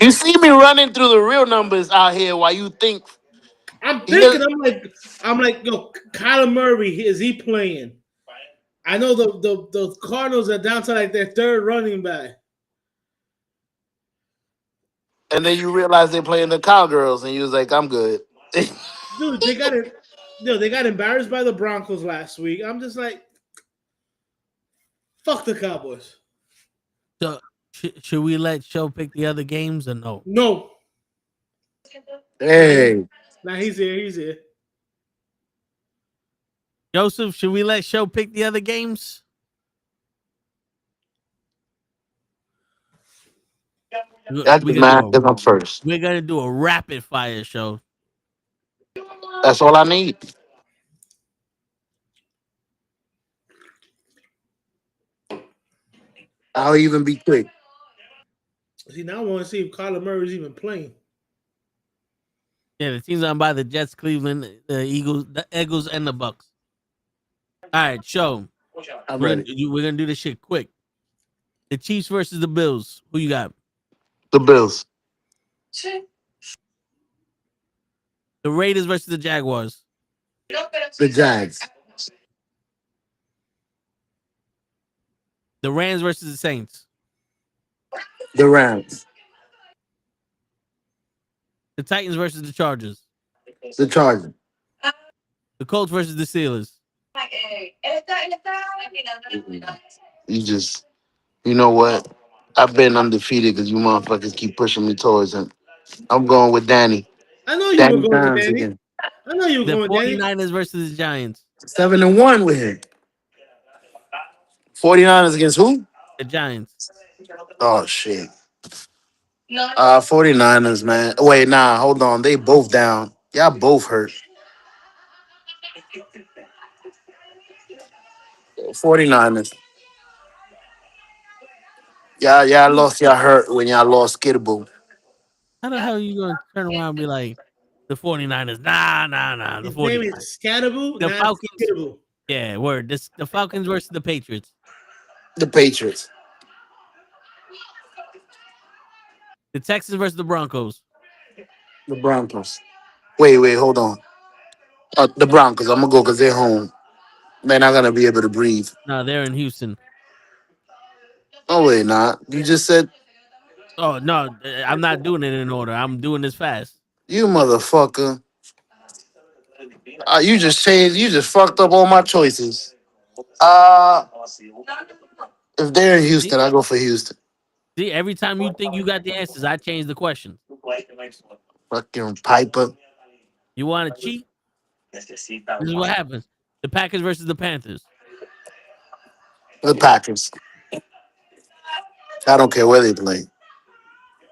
You see me running through the real numbers out here while you think. I'm thinking, I'm like, yo, Kyler Murray, is he playing? I know the Cardinals are down to like their third running back. And then you realize they're playing the Cowgirls, and you was like, I'm good. Dude, they got embarrassed by the Broncos last week. I'm just like, fuck the Cowboys. So should we let Show pick the other games or no? No. Hey. Nah, he's here. Joseph, should we let Show pick the other games? That's mad because I'm first. We're gonna do a rapid fire show. That's all I need. I'll even be quick. See, now I want to see if Kyler Murray's even playing. Yeah, the teams on by the Jets, Cleveland, the Eagles, and the Bucks. All right, Show. I'm We're ready. gonna do this shit quick. The Chiefs versus the Bills. Who you got? The Bills. The Raiders versus the Jaguars. The Jags. The Rams versus the Saints. The Rams. The Titans versus the Chargers. The Chargers. The Colts versus the Steelers. You know what? I've been undefeated because you motherfuckers keep pushing me towards him. I'm going with Danny. I know you Danny were going Dimes with Danny. again. I know you were The going with Danny. 49ers versus the Giants. 7-1 with him. 49ers against who? The Giants. Oh shit. 49ers, man. Wait, nah, hold on. They both down. Y'all both hurt. 49ers. Y'all lost y'all hurt when y'all lost Skidable. How the hell are you gonna turn around and be like the 49ers? Nah. The His name 49ers. is Scatterable. The not Falcons. Skittable. Yeah, word. The Falcons versus the Patriots. The Patriots. The Texans versus the Broncos. The Broncos. Wait, hold on. The Broncos. I'm gonna go because they're home. They're not gonna be able to breathe. No, they're in Houston. Oh wait, nah. You just said Oh no, I'm not doing it in order. I'm doing this fast. You motherfucker. You just changed. You just fucked up all my choices. Uh, if they're in See, Houston, I go for Houston. see, every time you think you got the answers, I change the question. Fucking Piper. You want to cheat? This is what happens. The Packers versus the Panthers. The Packers. I don't care where they play.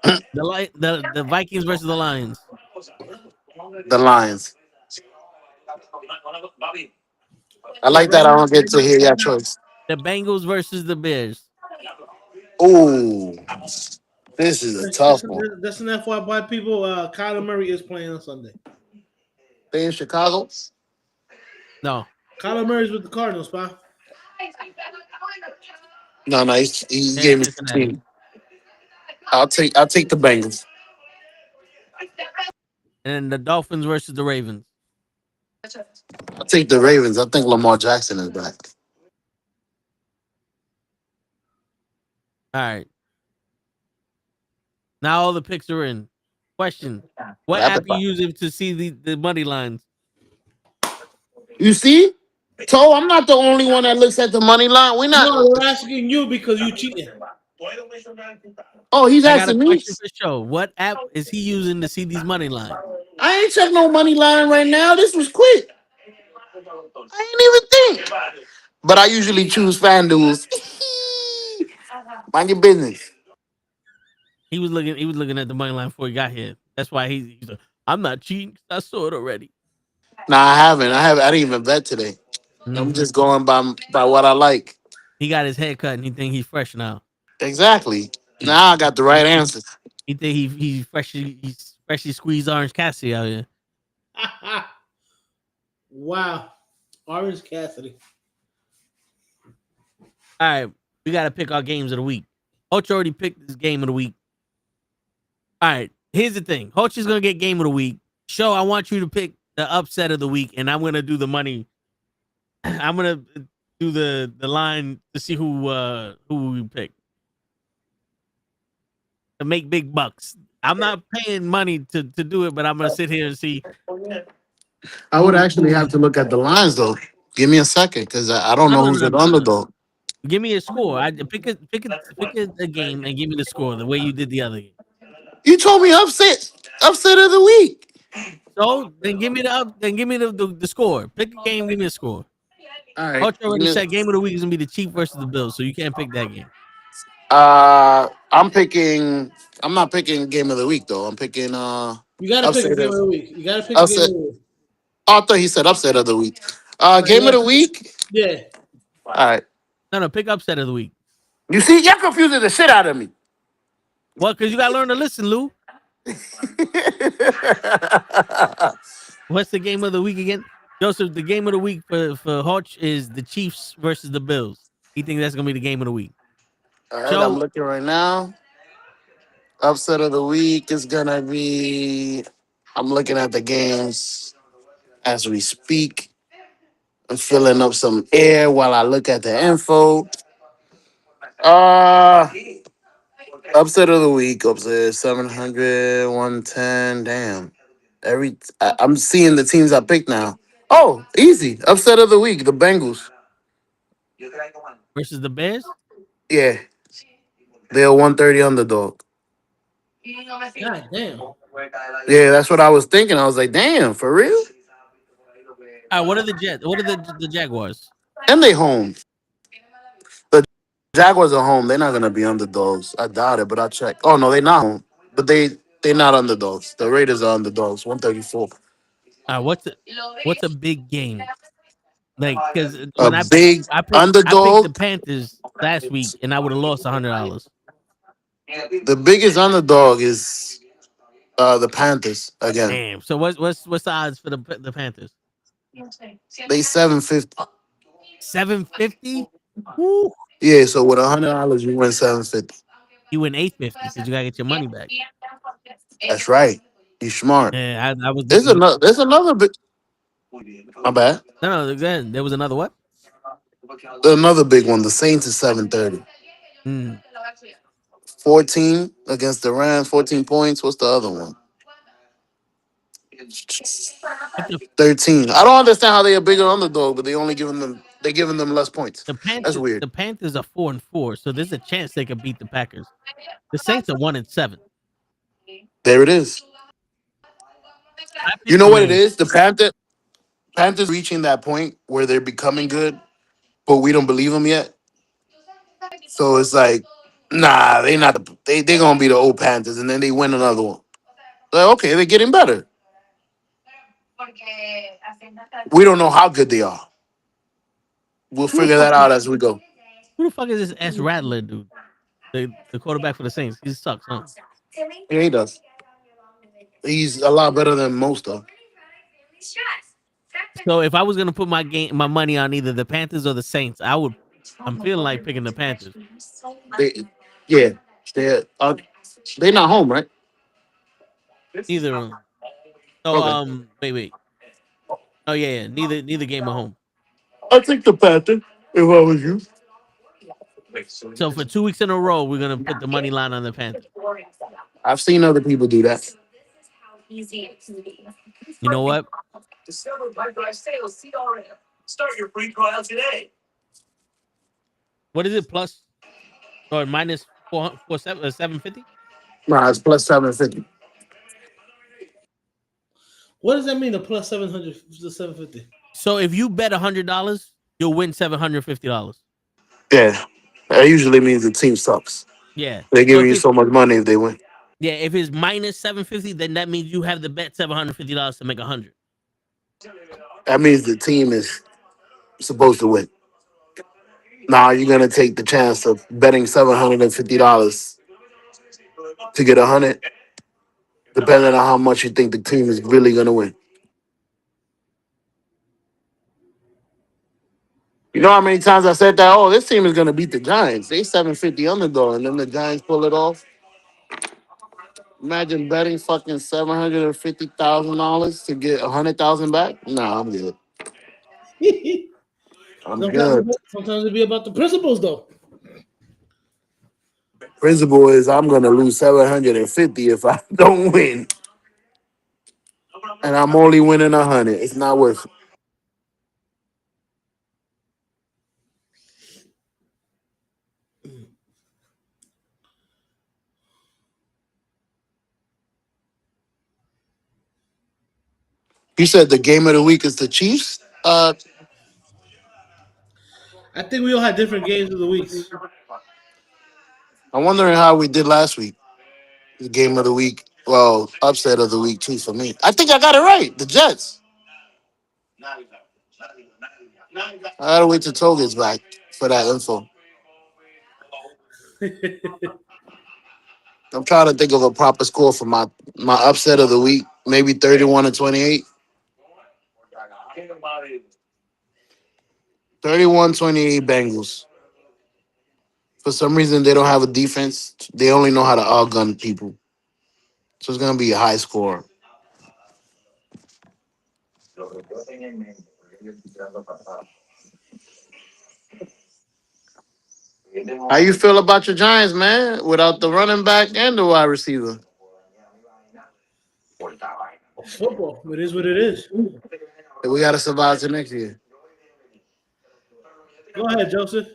The Vikings versus the Lions. The Lions. I The like that. I don't get to hear your choice. Bengals versus the Bears. Ooh, this is a tough one. That's an FYI, people. Kyler Murray is playing on Sunday. They in Chicago? No, Kyler Murray's with the Cardinals, pal. No, he they're in gave me Cincinnati. 15. I'll take the Bengals. And the Dolphins versus the Ravens. I'll take the Ravens. I think Lamar Jackson is back. All right. Now all the picks are in. Question: what app you using to see the money lines? You see? So I'm not the only one that looks at the money line. We're not. No, we're asking you because you cheating. Oh, he's I got a asking me. question for show. What app is he using to see these money lines? I ain't check no money line right now. This was quick. I ain't even think. But I usually choose FanDuel's. Mind your business. He was looking at the money line before he got here. That's why he's like, I'm not cheating. I saw it already. Nah, I haven't. I didn't even bet today. I'm just going by what I like. He got his hair cut and he think he's fresh now. Exactly. Now I got the right answers. He think he's freshly squeezed Orange Cassidy out here. Wow. Orange Cassidy. All right, we got to pick our games of the week. Hoch already picked this game of the week. All right, here's the thing. Hoch is going to get game of the week. Show, I want you to pick the upset of the week, and I'm going to do the money. I'm going to do the line to see who we pick. To make big bucks. I'm not paying money to do it, but I'm going to sit here and see. I would actually have to look at the lines, though. Give me a second, because I don't know who's the underdog. Give me a score. Pick a game and give me the score the way you did the other game. You told me upset of the week. So then give me the score. Pick a game, give me a score. All right. Coach already said game of the week is gonna be the Chiefs versus the Bills, so you can't pick that game. I'm not picking game of the week though. I'm picking You gotta pick a game of the week. You gotta pick a game upset. of the week. Oh, I thought he said upset of the week. Game of the week? Yeah. All right. No, pick upset of the week. You see, you're confusing the shit out of me. Well, because you gotta learn to listen, Lou. What's the game of the week again? Joseph, the game of the week for Hodge is the Chiefs versus the Bills. He thinks that's gonna be the game of the week. All right, I'm looking right now. Upset of the week is gonna be. I'm looking at the games as we speak. I'm filling up some air while I look at the info. Upset of the week. Upset 700, 110. Damn. I'm seeing the teams I picked now. Oh, easy. Upset of the week. The Bengals. Versus the Bears? Yeah. They're a 130 underdog. God damn. Yeah, that's what I was thinking. I was like, damn, for real? All right, what are the Jets? What are the Jaguars? And they home. The Jaguars are home. They're not gonna be underdogs. I doubt it, but I'll check. Oh no, they're not home. But they're not underdogs. The Raiders are underdogs. 134. All right, what's a big game? Like, because when I picked the Panthers last week, and I would have lost $100. The biggest underdog is the Panthers again. Damn. So what's the odds for the Panthers? They 750. 750? Yeah. So with $100, you win 750. You win 850 because you gotta get your money back. That's right. You smart. Yeah, I was. There's another big. My bad. No, again, there was another what? Another big one. The Saints is 730. 14 against the Rams, 14 points. What's the other one? If 13. I don't understand how they're a bigger underdog, but they're giving them less points. the That's Panthers, weird. the Panthers are 4-4, so there's a chance they could beat the Packers. The Saints are 1-7. There it is. I You picked know the what it Rams. is? The Panthers reaching that point where they're becoming good, but we don't believe them yet. So it's like, nah, they not. They gonna be the old Panthers, and then they win another one. Like, okay, they're getting better. We don't know how good they are. We'll Who the figure fuck that is out as we go. this S Rattler dude? The quarterback for the Saints. He sucks, huh? Yeah, he does. He's a lot better than most of. So if I was gonna put my money on either the Panthers or the Saints, I'm feeling like picking the Panthers. They, yeah, they're not home, right? Either of them. So Okay. wait. Oh yeah. Neither game at home. I think the Panthers, if I was you. So for 2 weeks in a row, we're gonna put the money line on the Panthers. I've seen other people do that. You know what? What is it? Plus or minus 750? Nah, it's plus 750. What does that mean? The plus 700 to 750. So if you bet $100, you'll win $750. Yeah, that usually means the team sucks. Yeah. They So give you so much money if they win. if it's minus 750, then that means you have to bet $750 to make 100. That means the team is supposed to win. Now you're gonna take the chance of betting $750 to get 100, depending on how much you think the team is really gonna win. You know how many times I said that? Oh, this team is gonna beat the Giants. They 750 underdog, and then the Giants pull it off. Imagine betting fucking $750,000 to get 100,000 back. Nah, I'm good. I'm good. Sometimes it be about the principles, though. Principle is I'm gonna lose 750 if I don't win, and I'm only winning 100. It's not worth it. You said the game of the week is the Chiefs. I think we all had different games of the weeks. I'm wondering how we did last week. The game of the week, well, upset of the week too for me. I think I got it right. The Jets. I gotta wait till Toe gets back for that info. I'm trying to think of a proper score for my upset of the week. Maybe 31-28. 31-28 Bengals. For some reason, they don't have a defense. They only know how to outgun people. So it's gonna be a high score. How you feel about your Giants, man? Without the running back and the wide receiver. It's football. It is what it is. We gotta survive to next year. Go ahead, Joseph.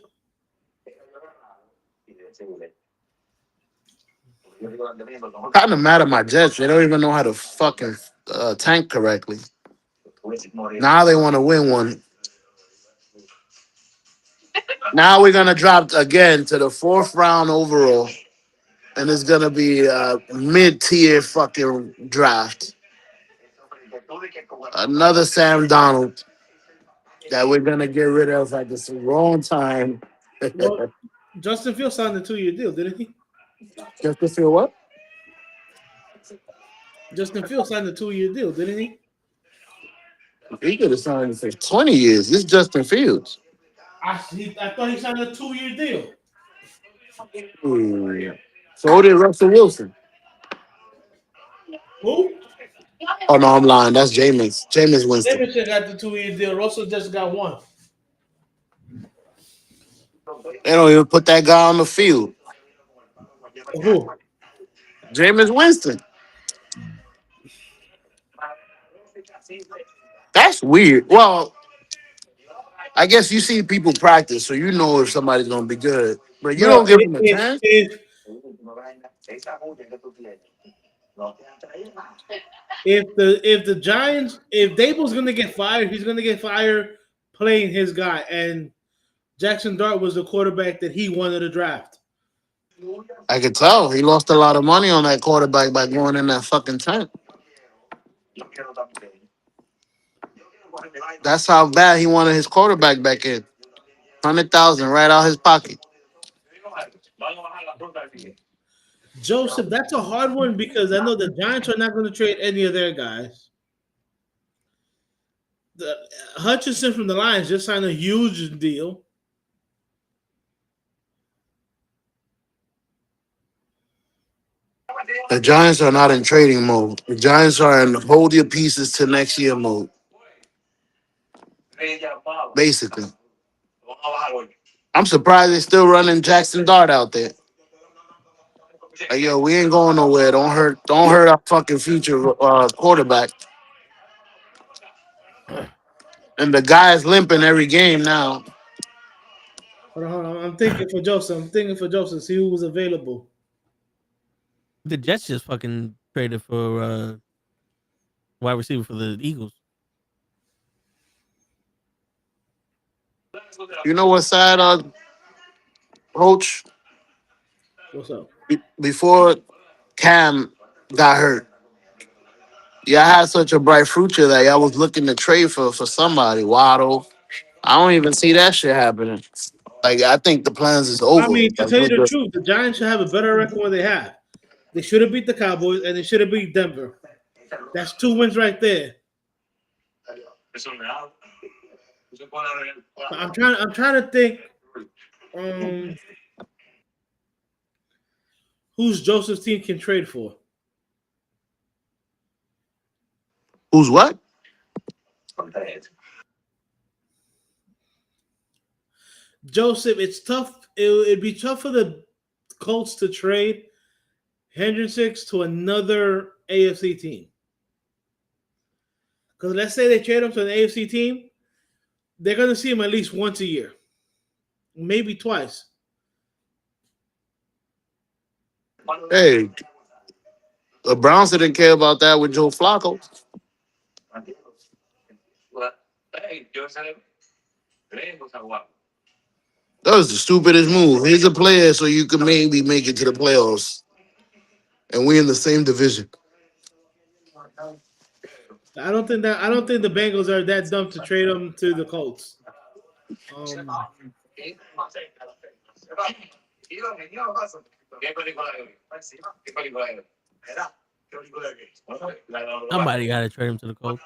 Kind of mad at my Jets. They don't even know how to fucking tank correctly. Now they want to win one. Now we're gonna drop again to the 4th round overall, and it's gonna be a mid-tier fucking draft. Another Sam Donald that we're gonna get rid of at this wrong time. Well, Justin Fields signed a 2-year deal, didn't he? Just to feel what? Justin Fields signed a 2-year deal, didn't he? He could have signed for 20 years. This is Justin Fields. I thought he signed a 2-year deal. So did Russell Wilson. Who? Oh no, I'm lying. That's Jameis. Jameis Winston. Davidson got the 2-year deal. Russell just got one. They don't even put that guy on the field. Who? Jameis Winston. That's weird. Well, I guess you see people practice, so you know if somebody's gonna be good. But you Bro, don't give them a chance. if the Giants, if Dable's gonna get fired, he's gonna get fired playing his guy. And Jackson Dart was the quarterback that he wanted to draft. I could tell he lost a lot of money on that quarterback by going in that fucking tank. That's how bad he wanted his quarterback back in. 100,000 right out his pocket. Joseph, that's a hard one because I know the Giants are not going to trade any of their guys. The Hutchinson from the Lions just signed a huge deal. The Giants are not in trading mode. The Giants are in hold your pieces to next year mode. Basically. I'm surprised they're still running Jackson Dart out there. Like, yo, we ain't going nowhere. Don't hurt our fucking future quarterback. And the guy's limping every game now. Hold on. I'm thinking for Joseph. See who was available. The Jets just fucking traded for wide receiver for the Eagles. You know what's sad, Roach? What's up? Before Cam got hurt, y'all had such a bright future that y'all was looking to trade for somebody. Waddle. I don't even see that shit happening. Like, I think the plans is over. I mean, to Like, tell you we're the just- truth, the Giants should have a better record than they have. They should have beat the Cowboys and they should have beat Denver. That's 2 wins right there. I'm trying to think. Who's Joseph's team can trade for? Who's what? Joseph, it's tough. It'd be tough for the Colts to trade Hendricks to another AFC team. Because let's say they trade him to an AFC team, they're going to see him at least once a year, maybe twice. Hey, the Browns didn't care about that with Joe Flacco. That was the stupidest move. Here's a player so you can maybe make it to the playoffs. And we in the same division. I don't think the Bengals are that dumb to trade him to the Colts. Somebody got to trade him to the Colts.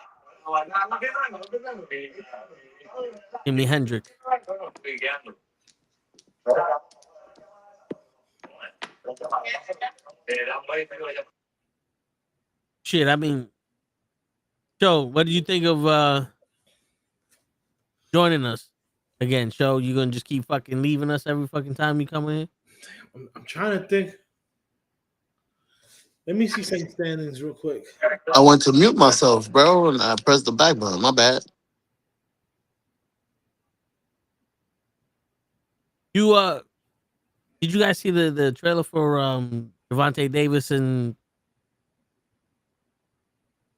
Give me Hendricks. Shit, I mean, Joe, what did you think of joining us again? Joe, you gonna just keep fucking leaving us every fucking time you come in? I'm trying to think. Let me see some standings real quick. I went to mute myself, bro, and I pressed the back button. My bad. You did you guys see the trailer for Devontae Davis and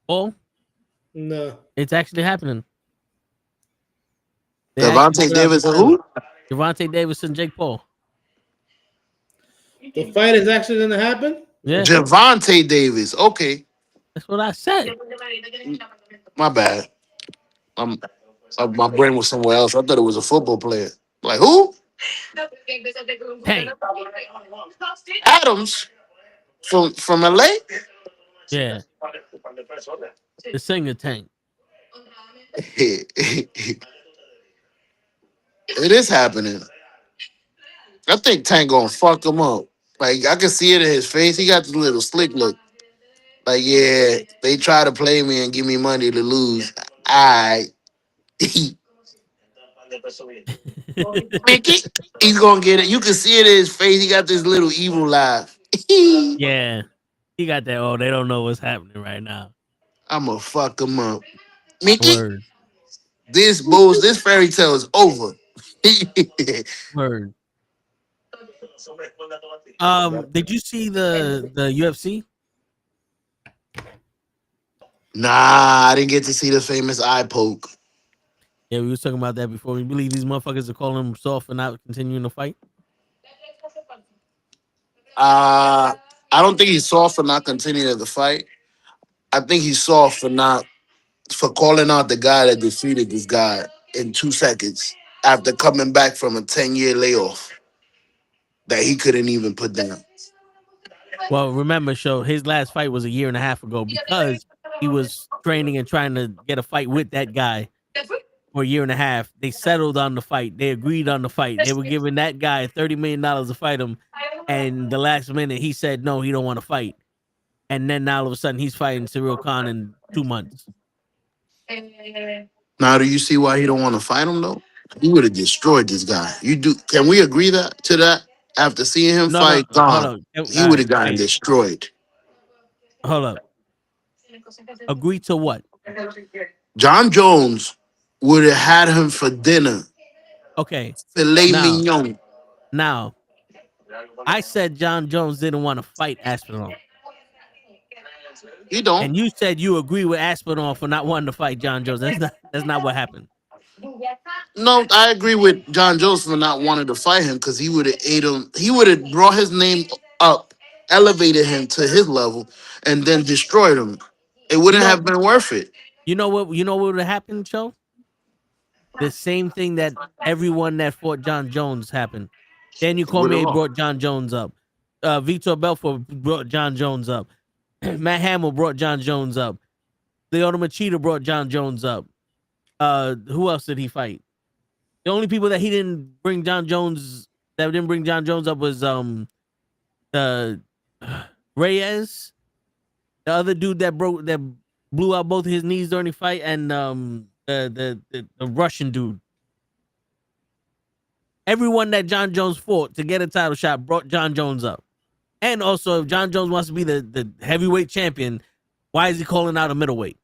Paul? No. It's actually happening. Devontae Davis and who? Devontae Davis and Jake Paul. The fight is actually going to happen? Yeah, Javonte Davis. Okay. that's what I said. My bad. My brain was somewhere else. I thought it was a football player. Like, who? Tank. Adams from LA? Yeah, the singer Tank. It is happening. I think Tank gonna fuck him up. Like, I can see it in his face. He got this little slick look. Like, yeah, they try to play me and give me money to lose. I Mickey, he's gonna get it. You can see it in his face. He got this little evil laugh. Yeah, he got that. Oh, they don't know what's happening right now. I'ma fuck him up. Mickey, Word, this fairy tale is over. word. Did you see the UFC? Nah, I didn't get to see the famous eye poke. Yeah, we was talking about that before. We believe these motherfuckers are calling him soft for not continuing the fight. I don't think he's soft for not continuing the fight. I think he's soft for calling out the guy that defeated this guy in 2 seconds after coming back from a 10-year layoff that he couldn't even put down. Well, remember, show his last fight was a year and a half ago because he was training and trying to get a fight with that guy for a year and a half. They settled on the fight. They agreed on the fight. They were giving that guy $30 million to fight him, and the last minute he said no, he don't want to fight. And then now all of a sudden he's fighting Cyril Khan in 2 months. Now, do you see why he don't want to fight him though? He would have destroyed this guy. You do? Can we agree to that? After seeing him fight Hold Khan, on. he would have gotten destroyed. Hold up. Agree to what? John Jones would have had him for dinner. Okay. Filet mignon. Now, I said John Jones didn't want to fight Aspinall. He don't. And you said you agree with Aspinall for not wanting to fight John Jones. That's not what happened. No, I agree with John Jones for not wanting to fight him because he would have ate him. He would have brought his name up, elevated him to his level, and then destroyed him. It wouldn't have been worth it. You know what would have happened, Joe? The same thing that everyone that fought John Jones happened. Daniel Cormier brought John Jones up. Vitor Belfort brought John Jones up. Matt Hamill brought John Jones up. Lyoto Machida brought John Jones up. Who else did he fight? The only people that didn't bring John Jones up was Reyes, the other dude that blew out both his knees during the fight, and the Russian dude. Everyone that John Jones fought to get a title shot brought John Jones up. And also, if John Jones wants to be the heavyweight champion, why is he calling out a middleweight?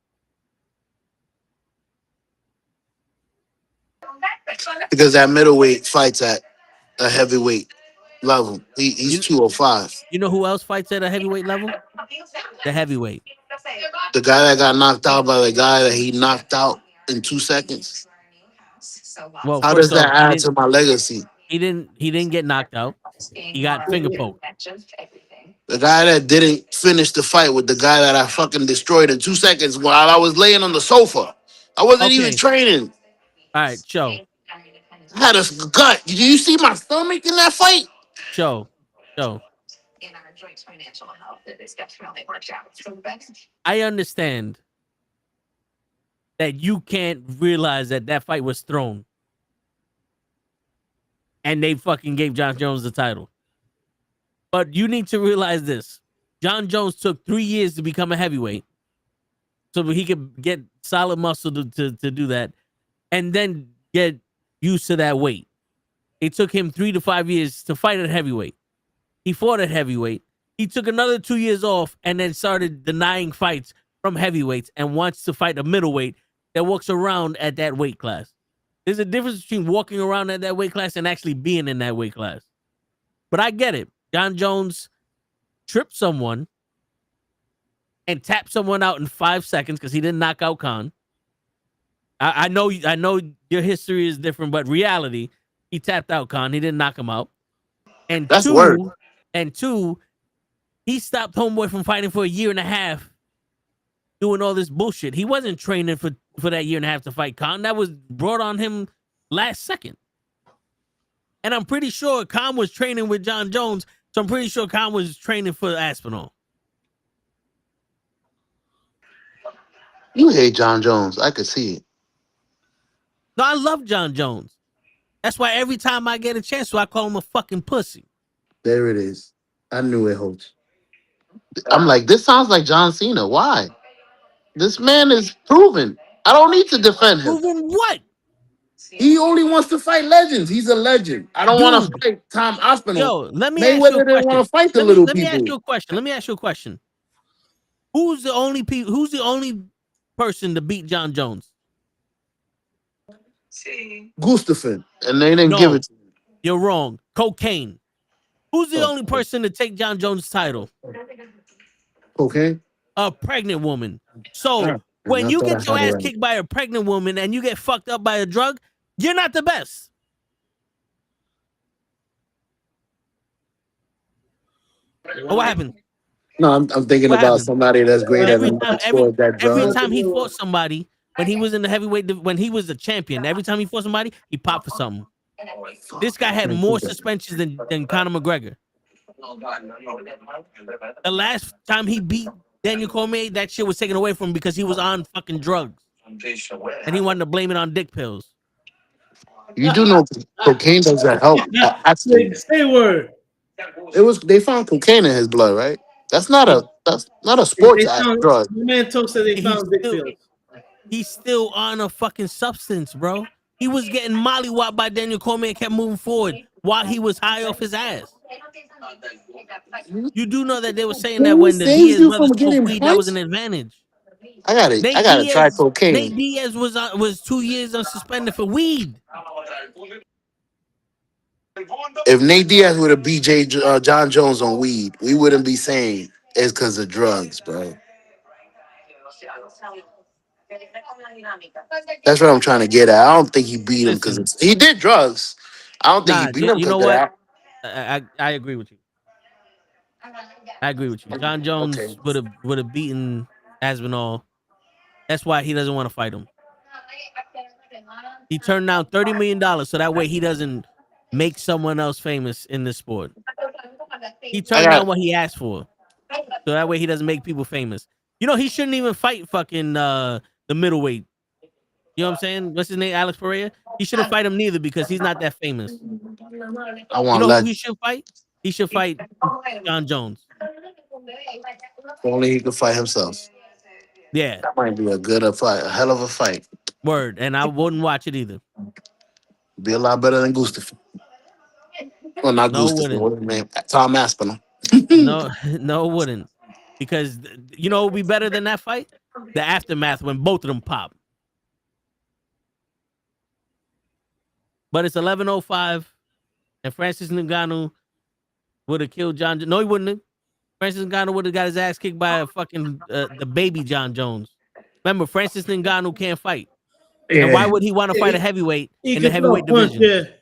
Because that middleweight fights at a heavyweight level. He's 205. You know who else fights at a heavyweight level? The heavyweight. The guy that got knocked out by the guy that he knocked out in 2 seconds. Well, how does that add to my legacy? He didn't get knocked out. He got finger poked. The guy that didn't finish the fight with the guy that I fucking destroyed in 2 seconds while I was laying on the sofa. I wasn't even training. All right, Joe. I had a gut. Did you see my stomach in that fight? Joe. I understand that you can't realize that fight was thrown. And they fucking gave John Jones the title. But you need to realize this. John Jones took 3 years to become a heavyweight. So he could get solid muscle to do that. And then get used to that weight. It took him 3 to 5 years to fight at heavyweight. He fought at heavyweight. He took another 2 years off and then started denying fights from heavyweights and wants to fight a middleweight that walks around at that weight class. There's a difference between walking around at that weight class and actually being in that weight class. But I get it. John Jones tripped someone and tapped someone out in 5 seconds because he didn't knock out Khan. I know your history is different, but reality, he tapped out Khan. He didn't knock him out. And that's word. And two, he stopped Homeboy from fighting for a year and a half, doing all this bullshit. He wasn't training for that year and a half to fight Khan. That was brought on him last second. And I'm pretty sure Khan was training with John Jones, so I'm pretty sure Khan was training for Aspinall. You hate John Jones. I could see it. No, I love John Jones. That's why every time I get a chance to, I call him a fucking pussy. There it is. I knew it, Holtz. I'm like, this sounds like John Cena. Why? This man is proven. I don't need to defend him. Proven what? He only wants to fight legends. He's a legend. I don't want to Dude. fight Tom Aspinall. Yo, let me ask you Mayweather a didn't want question. to fight the Let little me ask people. you a question. Let me ask you a question. Who's the only person to beat John Jones? Gustafsson, and they didn't give No, it to him. you're wrong. Cocaine. Who's the Oh. only person to take John Jones' title? Okay. A pregnant woman. So Yeah. when I you thought get I your had it ass right. kicked by a pregnant woman and you get fucked up by a drug, you're not the best. Oh, what happened? No, I'm thinking What about happened? somebody that's great at Every another time, sport that every drugs. time he fought somebody, when he was in the heavyweight, when he was a champion, every time he fought somebody, he popped for something. This guy had more suspensions than Conor McGregor. The last time he beat Daniel Cormier, that shit was taken away from him because he was on fucking drugs, and he wanted to blame it on dick pills. You do know cocaine doesn't help athletes. Say word. They found cocaine in his blood, right? That's not It, a sports drug. My man told said they he's found dick still pills. he's still on a fucking substance, bro. He was getting mollywopped by Daniel Cormier and kept moving forward while he was high off his ass. You do know that they were saying that Who when the saves Diaz you from brothers smoked getting weed, that was an punched? advantage. I gotta try Nate cocaine. Diaz was 2 years unsuspended for weed. If Nate Diaz would have beat John Jones on weed, we wouldn't be saying it's because of drugs, bro. That's what I'm trying to get at. I don't think he beat him Listen, because he did drugs. I don't think he nah, beat him you because know of what? that. I agree with you. I agree with you. John Okay. Jones would have beaten Aspinall. That's why he doesn't want to fight him. He turned down $30 million so that way he doesn't make someone else famous in this sport. He I turned down got what he asked for. So that way he doesn't make people famous. You know, he shouldn't even fight fucking the middleweight. You know what I'm saying? What's his name? Alex Pereira? He shouldn't fight him neither because he's not that famous. I You want know who he legend. should fight? He should fight John Jones. Only he can fight himself. Yeah, That might be a fight, a hell of a fight. word. And I wouldn't watch it either. Be a lot better than Gustafsson. Well, not No, it Gustafsson. wouldn't. What's his name? Tom Aspinall. No, no, it wouldn't. Because you know what would be better than that fight? The aftermath when both of them pop. But it's 11:05, and Francis Ngannou would have killed John. No, he wouldn't have. Francis Ngannou would have got his ass kicked by a fucking the baby John Jones. Remember, Francis Ngannou can't fight, and why would he want to fight a heavyweight He in the can throw a heavyweight punch, division?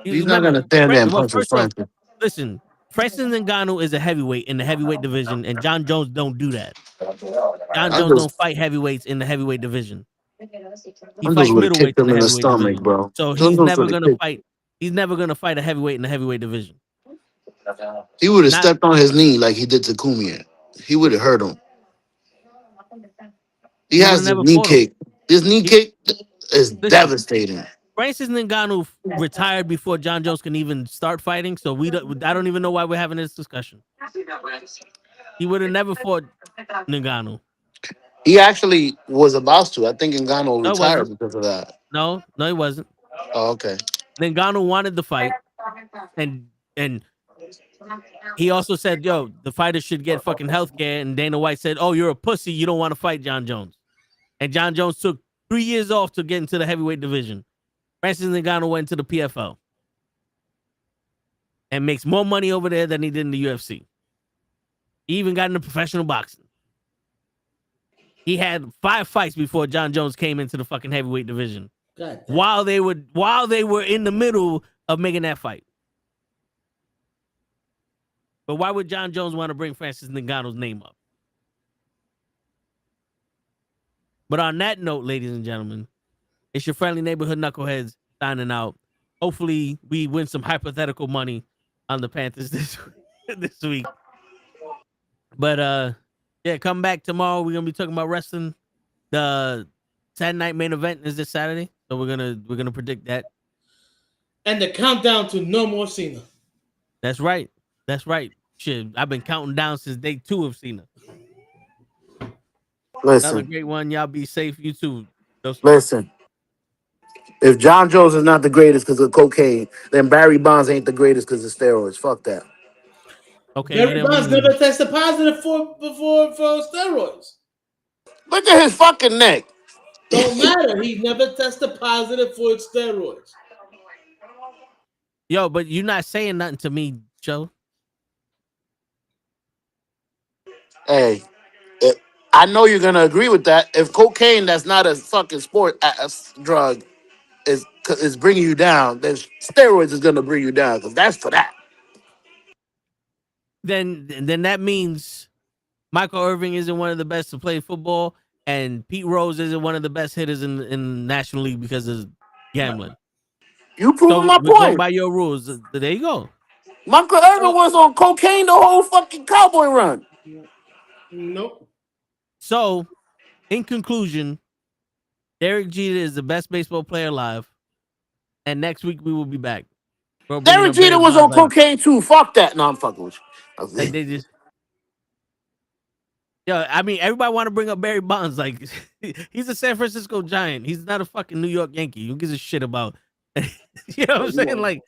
He's not Remember, gonna stand there and well, punch with first off, Francis. listen, Francis Ngannou is a heavyweight in the heavyweight division, and John Jones don't do that. John I Jones don't just, fight heavyweights in the heavyweight division. He I just fights would have kicked middleweights in him the in the heavyweight stomach, division. bro. So John he's Jones never would have gonna kicked. fight. He's never gonna fight a heavyweight in the heavyweight division. He would have Not stepped on his knee like he did to Cormier. He would have hurt him. He he would have has the never knee fought him. kick. This knee He, kick is listen, devastating. Francis Ngannou retired before John Jones can even start fighting. So I don't even know why we're having this discussion. He would have never fought Ngannou. He actually was about to. I think Ngannou No, it retired wasn't. because of that. No, he wasn't. Oh, okay. Ngannou wanted the fight, and he also said, "Yo, the fighter should get fucking healthcare." And Dana White said, "Oh, you're a pussy. You don't want to fight John Jones." And John Jones took 3 years off to get into the heavyweight division. Francis Ngannou went to the PFL and makes more money over there than he did in the UFC. He even got into professional boxing. He had 5 fights before John Jones came into the fucking heavyweight division. While they were in the middle of making that fight. But why would John Jones want to bring Francis Ngannou's name up? But on that note, ladies and gentlemen, it's your friendly neighborhood knuckleheads signing out. Hopefully, we win some hypothetical money on the Panthers this week. But yeah, come back tomorrow. We're gonna be talking about wrestling. The Saturday night main event is this Saturday, so we're gonna predict that. And the countdown to no more Cena. That's right. That's right. Shit, I've been counting down since day 2 of Cena. Another Listen, great one. Y'all be safe. You too. listen. If John Jones is not the greatest because of cocaine, then Barry Bonds ain't the greatest because of steroids. Fuck that. Okay, Barry then Bonds we never tested positive for steroids. Look at his fucking neck. Don't matter. He never tested positive for steroids. yo, but you're not saying nothing to me, Joe. Hey, I know you're gonna agree with that. If cocaine, that's not a fucking sport, a drug, is bringing you down, then steroids is gonna bring you down because that's for that. Then that means Michael Irving isn't one of the best to play football, and Pete Rose isn't one of the best hitters in National League because of gambling. You proving So my we're going point. by your rules. There you go. Michael Irvin was on cocaine the whole fucking Cowboy run. Nope. So, in conclusion, Derek Jeter is the best baseball player alive, and next week we will be back. We're bringing Derek up Barry Jeter was Bonds on cocaine too. Fuck that. No, I'm fucking with you. they just. Yeah, I mean, everybody want to bring up Barry Bonds. Like, he's a San Francisco Giant. He's not a fucking New York Yankee. Who gives a shit about? You know what I'm saying? Like,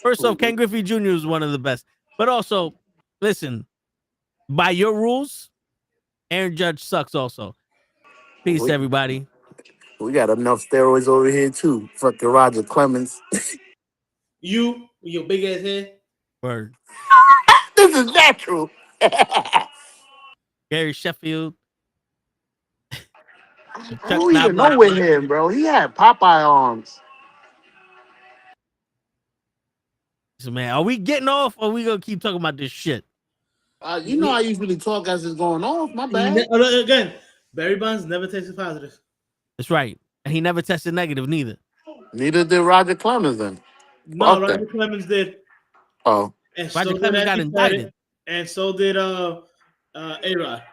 first off, Ken Griffey Jr. is one of the best. But also, listen, by your rules, Aaron Judge sucks also. Peace, everybody. We got enough steroids over here too. Fucking Roger Clemens. You, with your big ass head. Word. This is natural. Gary Sheffield. I don't even know with him, bro. He had Popeye arms. So, man, are we getting off or are we going to keep talking about this shit? You know I usually talk as it's going off. My bad. Again, Barry Bonds never tested positive. That's right. And he never tested negative neither. Neither did Roger Clemens then. No, Fuck Roger that. Clemens did. Oh. And Roger so Clemens did got Andy indicted. Pettit, and so did A-Rod.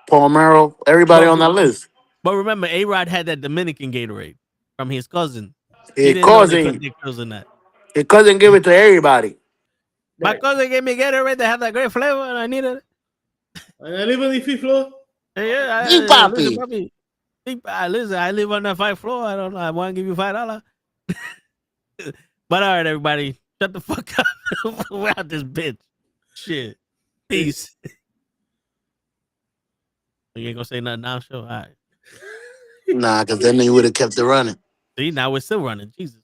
Paul Merrill, everybody on that list. But remember, A-Rod had that Dominican Gatorade from his cousin. He His didn't know they put cousin. Nick Pills in that. His cousin give it to everybody. My cousin gave me Gatorade that had that great flavor, and I needed it. And I live on the fifth floor. Yeah, Big listen, Papi. papi. Listen, I live on the 5th floor. I don't know. I want to give you $5. But all right, everybody, shut the fuck up. We're out this bitch. Shit. Peace. You ain't gonna say nothing now, show? All right. Nah, because then they would have kept it running. See, now we're still running. Jesus.